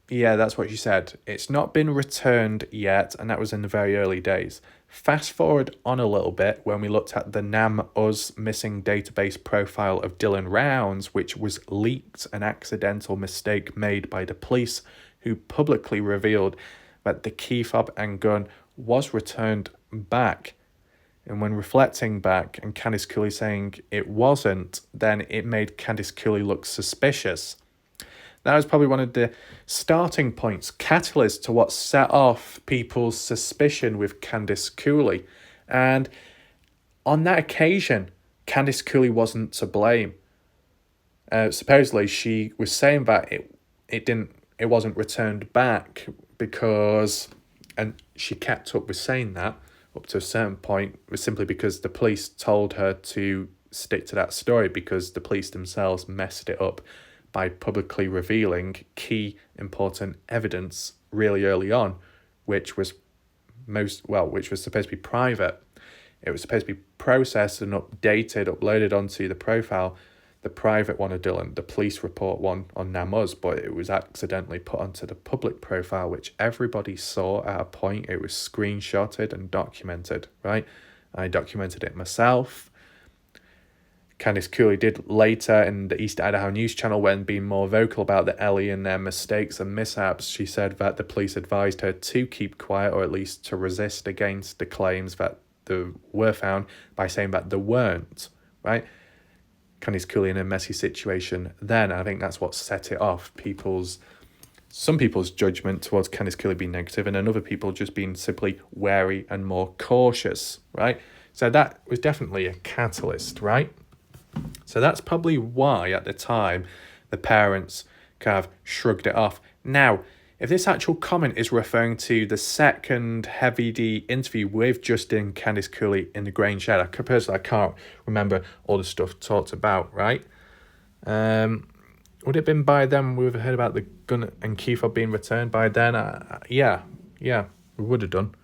Yeah, that's what she said. It's not been returned yet, and that was in the very early days. Fast forward on a little bit when we looked at the NamUs missing database profile of Dylan Rounds, which was leaked, an accidental mistake made by the police, who publicly revealed that the key fob and gun was returned back. And when reflecting back and Candice Cooley saying it wasn't, then it made Candice Cooley look suspicious. That was probably one of the starting points, catalyst to what set off people's suspicion with Candice Cooley. And on that occasion, Candice Cooley wasn't to blame. Supposedly, she was saying that it wasn't returned back because, and she kept up with saying that up to a certain point, was simply because the police told her to stick to that story, because the police themselves messed it up by publicly revealing key important evidence really early on, which was supposed to be private. It was supposed to be processed and uploaded onto the profile, the private one of Dylan, the police report one on NamUs, but it was accidentally put onto the public profile, which everybody saw at a point. It was screenshotted and documented, right? I documented it myself. Candice Cooley did later in the East Idaho News Channel, when being more vocal about the Ellie and their mistakes and mishaps. She said that the police advised her to keep quiet, or at least to resist against the claims that they were found, by saying that they weren't, right? Candice Cooley in a messy situation then. I think that's what set it off. Some people's judgment towards Candice Cooley being negative, and other people just being simply wary and more cautious, right? So that was definitely a catalyst, right? So that's probably why at the time the parents kind of shrugged it off. Now, if this actual comment is referring to the second Heavy D interview with Justin Candice Cooley in the Grain Shed, I can't remember all the stuff talked about, right? Would it have been by then we would have heard about the gun and key fob being returned by then? Yeah, we would have done.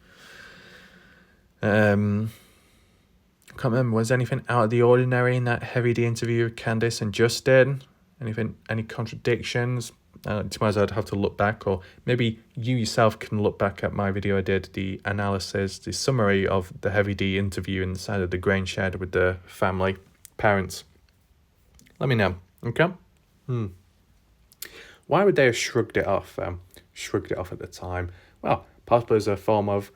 I can't remember, was anything out of the ordinary in that Heavy D interview with Candice and Justin? Any contradictions? I'd have to look back, or maybe you yourself can look back at my video I did, the analysis, the summary of the Heavy D interview inside of the Grain Shed with the family, parents. Let me know, okay? Why would they have shrugged it off at the time? Well, possibly as a form of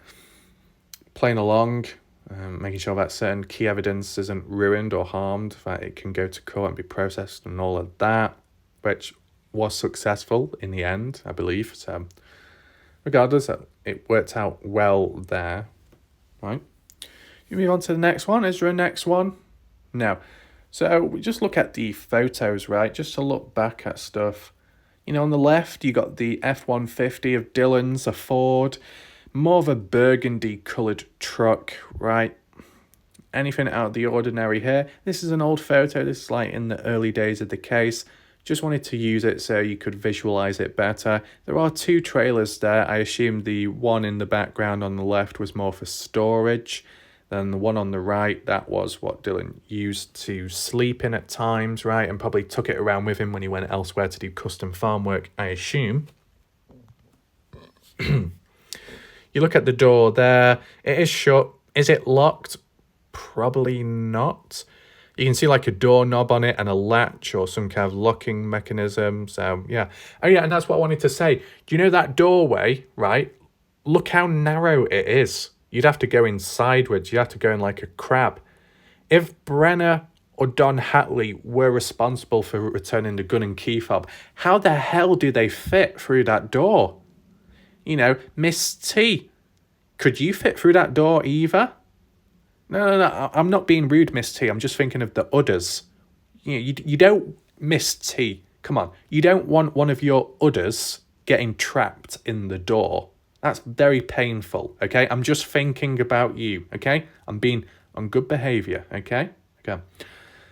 playing along, making sure that certain key evidence isn't ruined or harmed, that it can go to court and be processed and all of that, which was successful in the end, I believe. So regardless, it worked out well there, right? You move on to the next one. Is there a next one? No. So we just look at the photos, right? Just to look back at stuff. On the left, you got the F-150 of Dylan's, a Ford, more of a burgundy coloured truck, right? Anything out of the ordinary here? This is an old photo. This is like in the early days of the case. Just wanted to use it so you could visualize it better. There are two trailers there. I assume the one in the background on the left was more for storage. Then the one on the right, that was what Dylan used to sleep in at times, right? And probably took it around with him when he went elsewhere to do custom farm work, I assume. You look at the door there. It is shut. Is it locked? Probably not. You can see like a doorknob on it and a latch or some kind of locking mechanism. So, yeah. Oh, yeah, and that's what I wanted to say. Do you know that doorway, right? Look how narrow it is. You'd have to go in sideways. You have to go in like a crab. If Brenner or Don Hatley were responsible for returning the gun and key fob, how the hell do they fit through that door? Miss T, could you fit through that door either? No, I'm not being rude, Miss T. I'm just thinking of the others. You don't Miss T. Come on, you don't want one of your udders getting trapped in the door. That's very painful, okay? I'm just thinking about you, okay? I'm being on good behaviour, okay? Okay.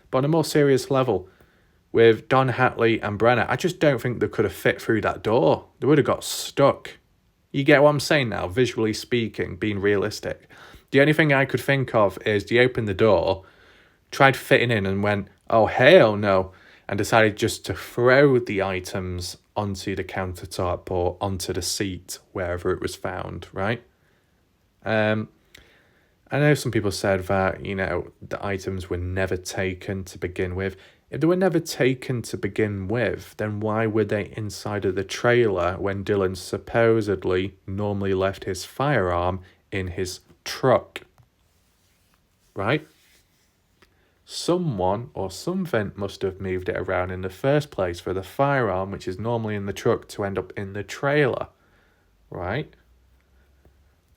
But on a more serious level, with Don Hatley and Brenner, I just don't think they could have fit through that door. They would have got stuck. You get what I'm saying now, visually speaking, being realistic. The only thing I could think of is they opened the door, tried fitting in and went, oh, hell no, and decided just to throw the items onto the countertop or onto the seat, wherever it was found, right? I know some people said that, the items were never taken to begin with. If they were never taken to begin with, then why were they inside of the trailer when Dylan supposedly normally left his firearm in his truck? Right? Someone or something must have moved it around in the first place for the firearm, which is normally in the truck, to end up in the trailer, right?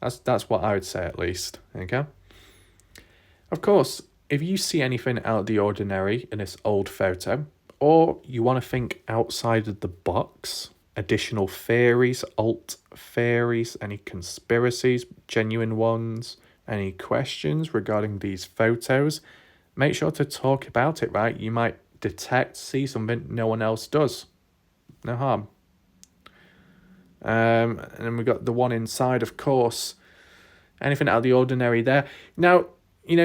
That's what I would say, at least, okay? Of course, if you see anything out of the ordinary in this old photo, or you want to think outside of the box, additional theories, alt theories, any conspiracies, genuine ones, any questions regarding these photos, make sure to talk about it, right? You might see something no one else does. No harm. And then we got the one inside, of course. Anything out of the ordinary there. Now,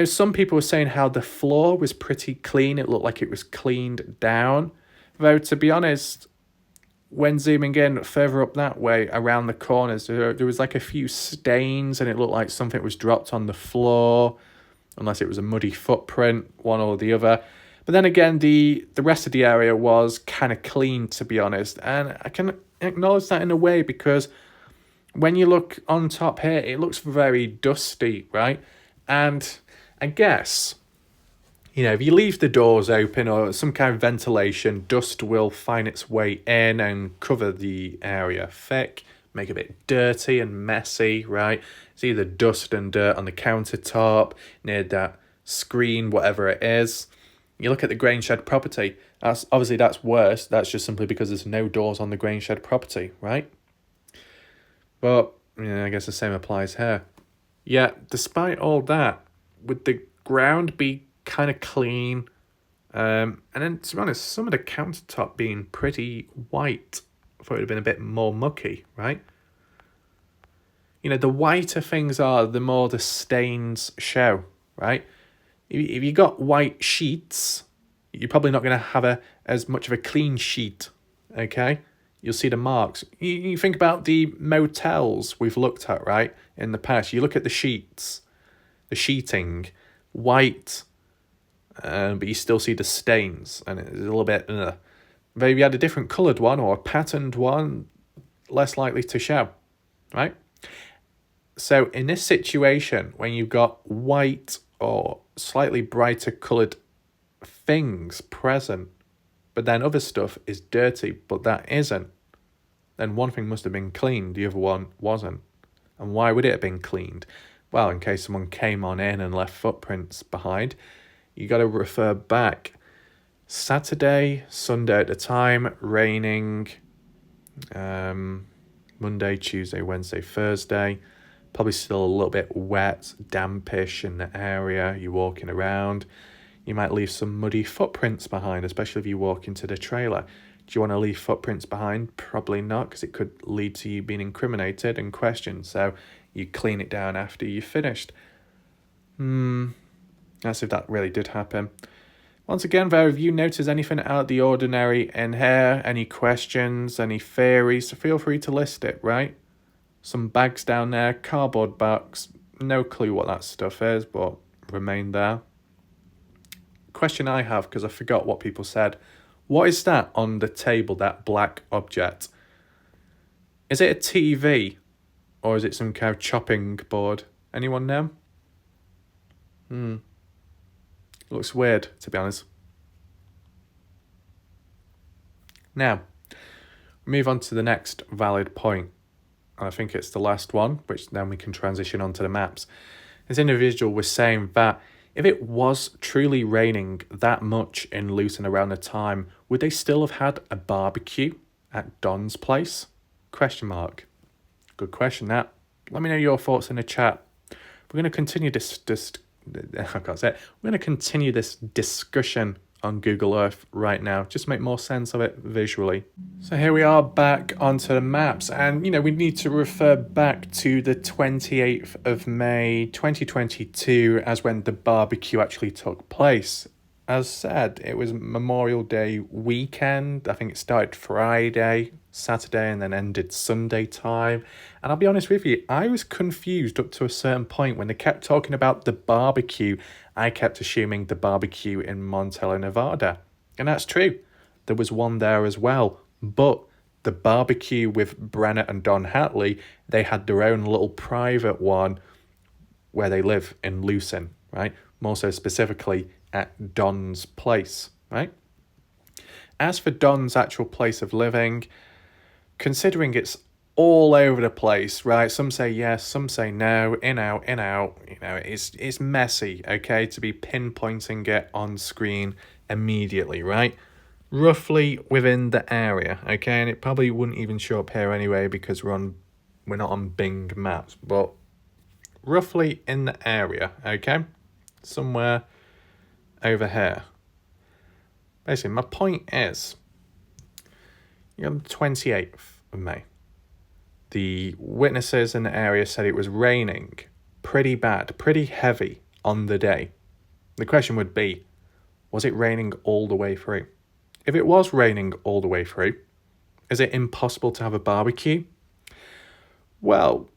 some people were saying how the floor was pretty clean. It looked like it was cleaned down. Though, to be honest, when zooming in further up that way, around the corners, there was like a few stains and it looked like something was dropped on the floor. Unless it was a muddy footprint, one or the other. But then again, the rest of the area was kind of clean, to be honest. And I can acknowledge that in a way, because when you look on top here, it looks very dusty, right? And I guess, if you leave the doors open or some kind of ventilation, dust will find its way in and cover the area thick, make it a bit dirty and messy, right? It's either dust and dirt on the countertop, near that screen, whatever it is. You look at the grain shed property. That's worse. That's just simply because there's no doors on the grain shed property, right? But I guess the same applies here. Yeah, despite all that, would the ground be kind of clean? And then, to be honest, some of the countertop being pretty white. I thought it would have been a bit more mucky, right? The whiter things are, the more the stains show, right? If you got white sheets, you're probably not going to have as much of a clean sheet, okay? You'll see the marks. You think about the motels we've looked at, right, in the past. You look at the sheets, the sheeting, white, but you still see the stains, and it's a little bit, maybe you had a different coloured one or a patterned one, less likely to show, right? So in this situation, when you've got white or slightly brighter coloured things present, but then other stuff is dirty, but that isn't, then one thing must have been cleaned, the other one wasn't. And why would it have been cleaned? Well, in case someone came on in and left footprints behind, you got to refer back. Saturday, Sunday at the time, raining, Monday, Tuesday, Wednesday, Thursday. Probably still a little bit wet, dampish in the area. You're walking around. You might leave some muddy footprints behind, especially if you walk into the trailer. Do you want to leave footprints behind? Probably not, because it could lead to you being incriminated and questioned. So you clean it down after you've finished. That's if that really did happen. Once again, though, if you notice anything out of the ordinary in here, any questions, any theories, feel free to list it, right? Some bags down there, cardboard box, no clue what that stuff is, but remain there. Question I have, because I forgot what people said. What is that on the table, that black object? Is it a TV? Or is it some kind of chopping board? Anyone know? Looks weird, to be honest. Now, move on to the next valid point. I think it's the last one, which then we can transition onto the maps. This individual was saying that If it was truly raining that much in Lucin around the time, would they still have had a barbecue at Don's place? Question mark. Good question, that. Let me know your thoughts in the chat. We're going to continue I can't say it. We're going to continue this discussion on Google Earth right now, just to make more sense of it visually. So here we are back onto the maps, and we need to refer back to the 28th of May 2022 as when the barbecue actually took place. As said, it was Memorial Day weekend. I think it started Friday, Saturday, and then ended Sunday time. And I'll be honest with you, I was confused up to a certain point when they kept talking about the barbecue. I kept assuming the barbecue in Montello, Nevada. And that's true. There was one there as well. But the barbecue with Brenna and Don Hatley, they had their own little private one where they live in Lucin, right? More so specifically at Don's place, right? As for Don's actual place of living, considering it's all over the place, right? Some say yes, some say no, in, out, it's messy, okay, to be pinpointing it on screen immediately, right? Roughly within the area, okay? And it probably wouldn't even show up here anyway because we're not on Bing Maps, but roughly in the area, okay? Somewhere over here. Basically, my point is, on the 28th of May, the witnesses in the area said it was raining pretty bad, pretty heavy on the day. The question would be, was it raining all the way through? If it was raining all the way through, is it impossible to have a barbecue? Well,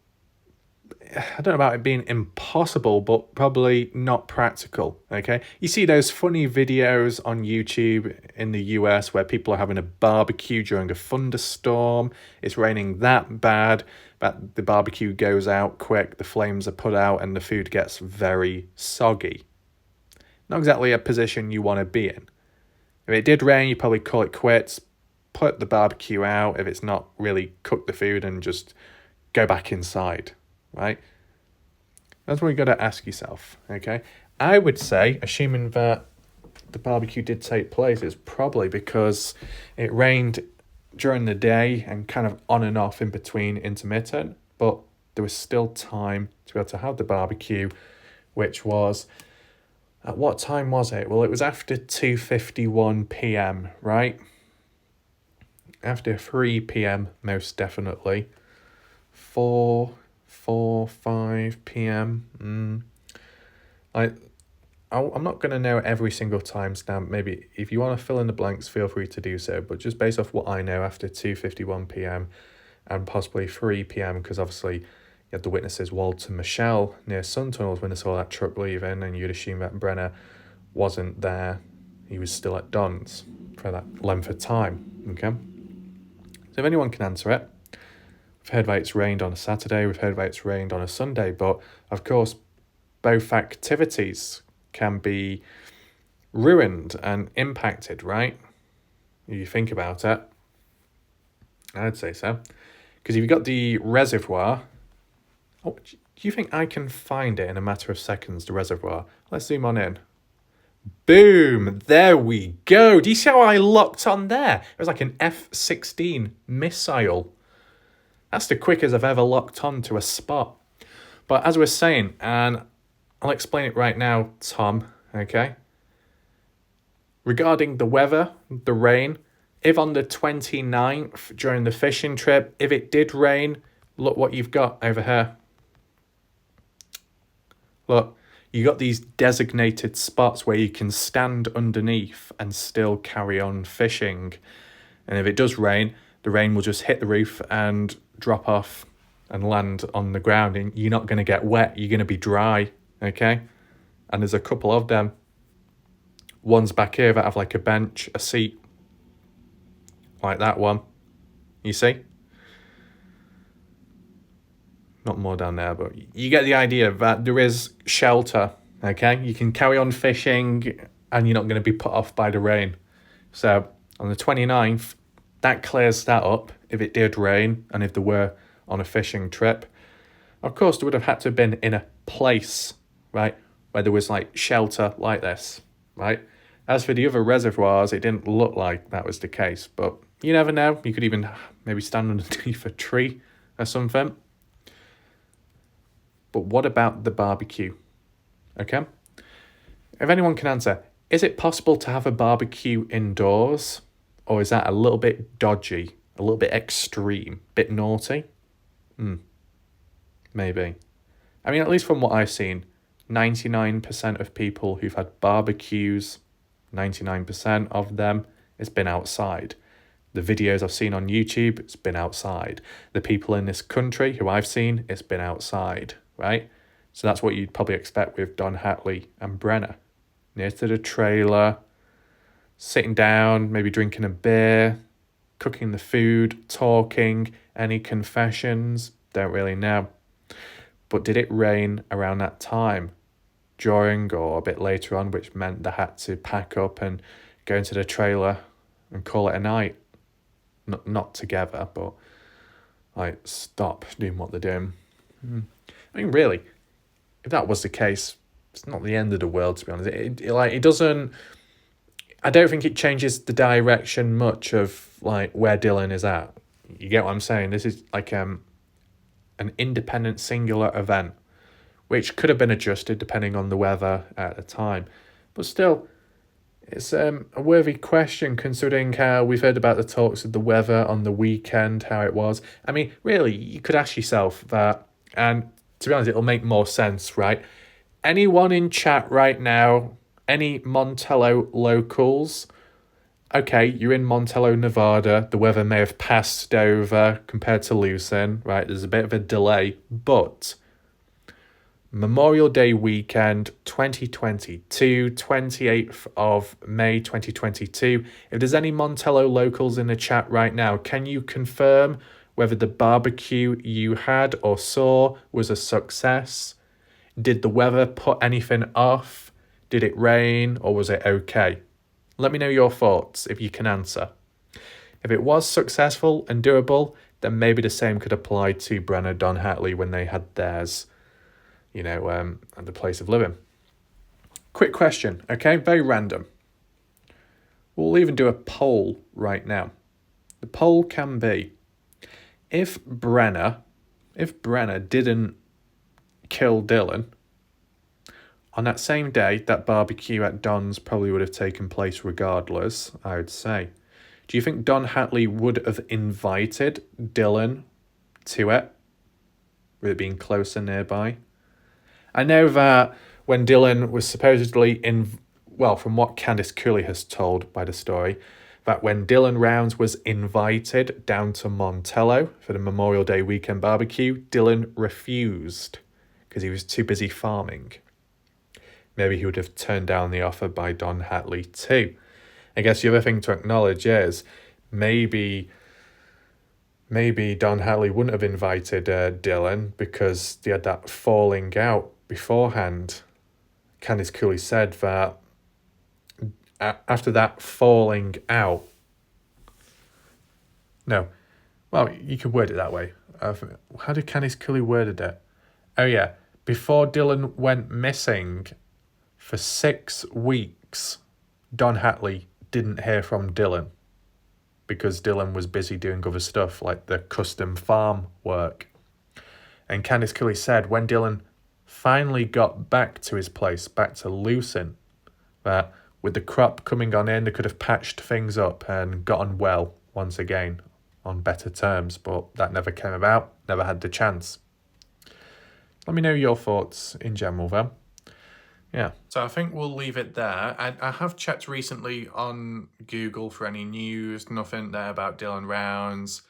I don't know about it being impossible, but probably not practical, okay? You see those funny videos on YouTube in the US where people are having a barbecue during a thunderstorm. It's raining that bad, but the barbecue goes out quick, the flames are put out, and the food gets very soggy. Not exactly a position you want to be in. If it did rain, you'd probably call it quits, put the barbecue out. If it's not, really cook the food and just go back inside. Right? That's what you got to ask yourself, okay? I would say, assuming that the barbecue did take place, it's probably because it rained during the day and kind of on and off in between, intermittent, but there was still time to be able to have the barbecue, which was, at what time was it? Well, it was after 2:51 p.m., right? After 3 p.m, most definitely. 4, 5 p.m. I'm not going to know every single timestamp. Maybe if you want to fill in the blanks, feel free to do so. But just based off what I know, after 2:51 p.m. and possibly 3 p.m, because obviously you had the witnesses Walter and Michelle near Sun Tunnels when they saw that truck leaving, and you'd assume that Brenner wasn't there. He was still at Don's for that length of time, okay? So if anyone can answer it. We've heard that it's rained on a Saturday, we've heard that it's rained on a Sunday, but of course both activities can be ruined and impacted, right? If you think about it, I'd say so. Because if you've got the reservoir, do you think I can find it in a matter of seconds, the reservoir? Let's zoom on in. Boom, there we go. Do you see how I locked on there? It was like an F-16 missile. That's the quickest I've ever locked on to a spot. But as we're saying, and I'll explain it right now, Tom, okay? Regarding the weather, the rain, if on the 29th during the fishing trip, if it did rain, look what you've got over here. Look, you got these designated spots where you can stand underneath and still carry on fishing. And if it does rain, the rain will just hit the roof and drop off and land on the ground, and you're not going to get wet, you're going to be dry, okay? And there's a couple of them. One's back here that have like a bench, a seat, like that one. You see? Not more down there, but you get the idea that there is shelter, okay? You can carry on fishing and you're not going to be put off by the rain. So on the 29th, that clears that up if it did rain and if they were on a fishing trip. Of course, they would have had to have been in a place, right, where there was like shelter like this, right? As for the other reservoirs, it didn't look like that was the case, but you never know. You could even maybe stand underneath a tree or something. But what about the barbecue? Okay? If anyone can answer, is it possible to have a barbecue indoors? Or is that a little bit dodgy, a little bit extreme, a bit naughty? Maybe. I mean, at least from what I've seen, 99% of people who've had barbecues, 99% of them, it's been outside. The videos I've seen on YouTube, it's been outside. The people in this country who I've seen, it's been outside, right? So that's what you'd probably expect with Don Hatley and Brenner. Near to the trailer, sitting down, maybe drinking a beer, cooking the food, talking. Any confessions? Don't really know. But did it rain around that time? During or a bit later on, which meant they had to pack up and go into the trailer and call it a night. Not together, but like stop doing what they're doing. I mean, really, if that was the case, it's not the end of the world, to be honest. It doesn't. I don't think it changes the direction much of like where Dylan is at. You get what I'm saying? This is like an independent singular event, which could have been adjusted depending on the weather at the time, but still. It's a worthy question considering how we've heard about the talks of the weather on the weekend, how it was. I mean, really, you could ask yourself that, and to be honest, it'll make more sense, right? Anyone in chat right now, any Montello locals, okay, you're in Montello, Nevada, the weather may have passed over compared to Lucin, right? There's a bit of a delay, but Memorial Day weekend 2022, 28th of May 2022. If there's any Montello locals in the chat right now, can you confirm whether the barbecue you had or saw was a success? Did the weather put anything off? Did it rain or was it okay? Let me know your thoughts if you can answer. If it was successful and doable, then maybe the same could apply to Brenner Don Hatley when they had theirs. At the place of living. Quick question, okay? Very random. We'll even do a poll right now. The poll can be, if Brenner didn't kill Dylan, on that same day, that barbecue at Don's probably would have taken place regardless, I would say. Do you think Don Hatley would have invited Dylan to it, with it being closer nearby? I know that when Dylan was supposedly from what Candice Cooley has told by the story, that when Dylan Rounds was invited down to Montello for the Memorial Day weekend barbecue, Dylan refused because he was too busy farming. Maybe he would have turned down the offer by Don Hatley too. I guess the other thing to acknowledge is maybe Don Hatley wouldn't have invited Dylan because they had that falling out beforehand. Candice Cooley said that after that falling out... No. Well, you could word it that way. How did Candice Cooley worded it? Oh, yeah. Before Dylan went missing for 6 weeks, Don Hatley didn't hear from Dylan because Dylan was busy doing other stuff like the custom farm work. And Candice Cooley said when Dylan finally got back to his place, back to Lucin, that with the crop coming on in, they could have patched things up and gotten well once again on better terms, but that never came about, never had the chance. Let me know your thoughts in general, though. Yeah. So I think we'll leave it there. I have checked recently on Google for any news, nothing there about Dylan Rounds.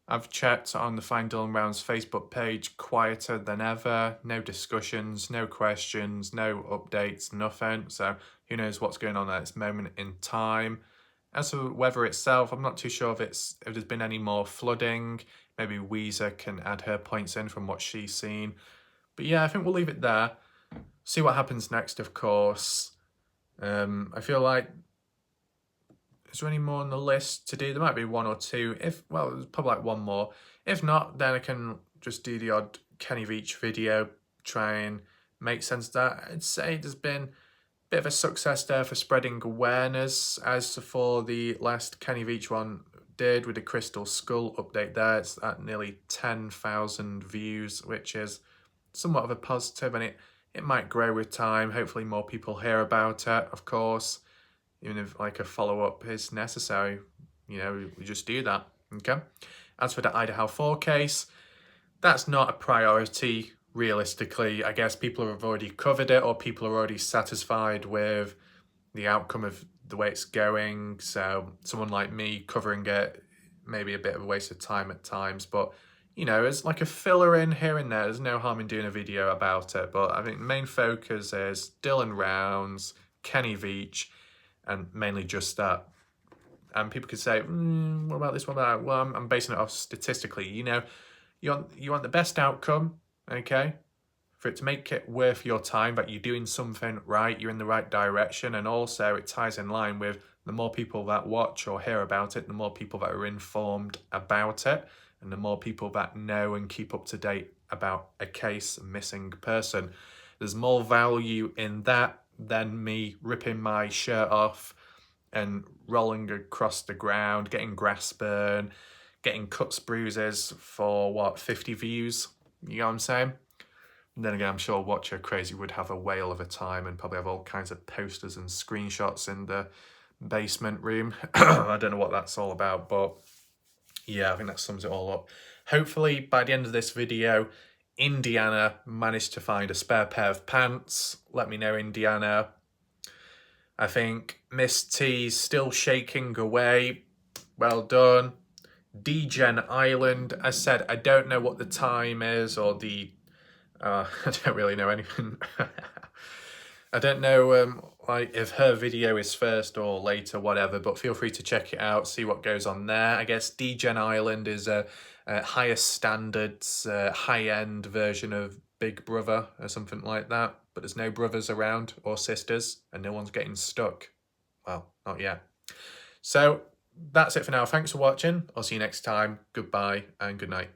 I've checked on the Find Dylan Rounds Facebook page, quieter than ever. No discussions, no questions, no updates, nothing. So who knows what's going on at this moment in time. As for the weather itself, I'm not too sure if there's been any more flooding. Maybe Weezer can add her points in from what she's seen. But yeah, I think we'll leave it there. See what happens next, of course. I feel like, is there any more on the list to do? There might be 1 or 2. There's probably like 1 more. If not, then I can just do the odd Kenny Reach video, try and makes sense that. I'd say there's been a bit of a success there for spreading awareness. As for the last Kenny Veach one did with the Crystal Skull update there, it's at nearly 10,000 views, which is somewhat of a positive, and it might grow with time. Hopefully more people hear about it, of course. Even if like a follow-up is necessary, you know, we just do that, okay? As for the Idaho 4 case, that's not a priority, realistically. I guess people have already covered it, or people are already satisfied with the outcome of the way it's going. So someone like me covering it, maybe a bit of a waste of time at times, but you know, it's like a filler in here and there. There's no harm in doing a video about it, but I think the main focus is Dylan Rounds, Kenny Veach, and mainly just that. And people could say, what about this one? Well, I'm basing it off statistically. You know, you want the best outcome, okay? For it to make it worth your time, that you're doing something right, you're in the right direction, and also it ties in line with the more people that watch or hear about it, the more people that are informed about it, and the more people that know and keep up to date about a case, a missing person. There's more value in that than me ripping my shirt off and rolling across the ground, getting grass burn, getting cuts, bruises for what, 50 views? You know what I'm saying? And then again, I'm sure Watcher Crazy would have a whale of a time and probably have all kinds of posters and screenshots in the basement room. I don't know what that's all about, but yeah, I think that sums it all up. Hopefully, by the end of this video, Indiana managed to find a spare pair of pants. Let me know, Indiana. I think Miss T's still shaking away. Well done. Degen Island, I said, I don't know what the time is or the... I don't really know anything. I don't know like if her video is first or later, whatever, but feel free to check it out, see what goes on there. I guess Degen Island is a higher standards, high-end version of Big Brother or something like that, but there's no brothers around or sisters, and no one's getting stuck. Well, not yet. So that's it for now. Thanks for watching. I'll see you next time. Goodbye and good night.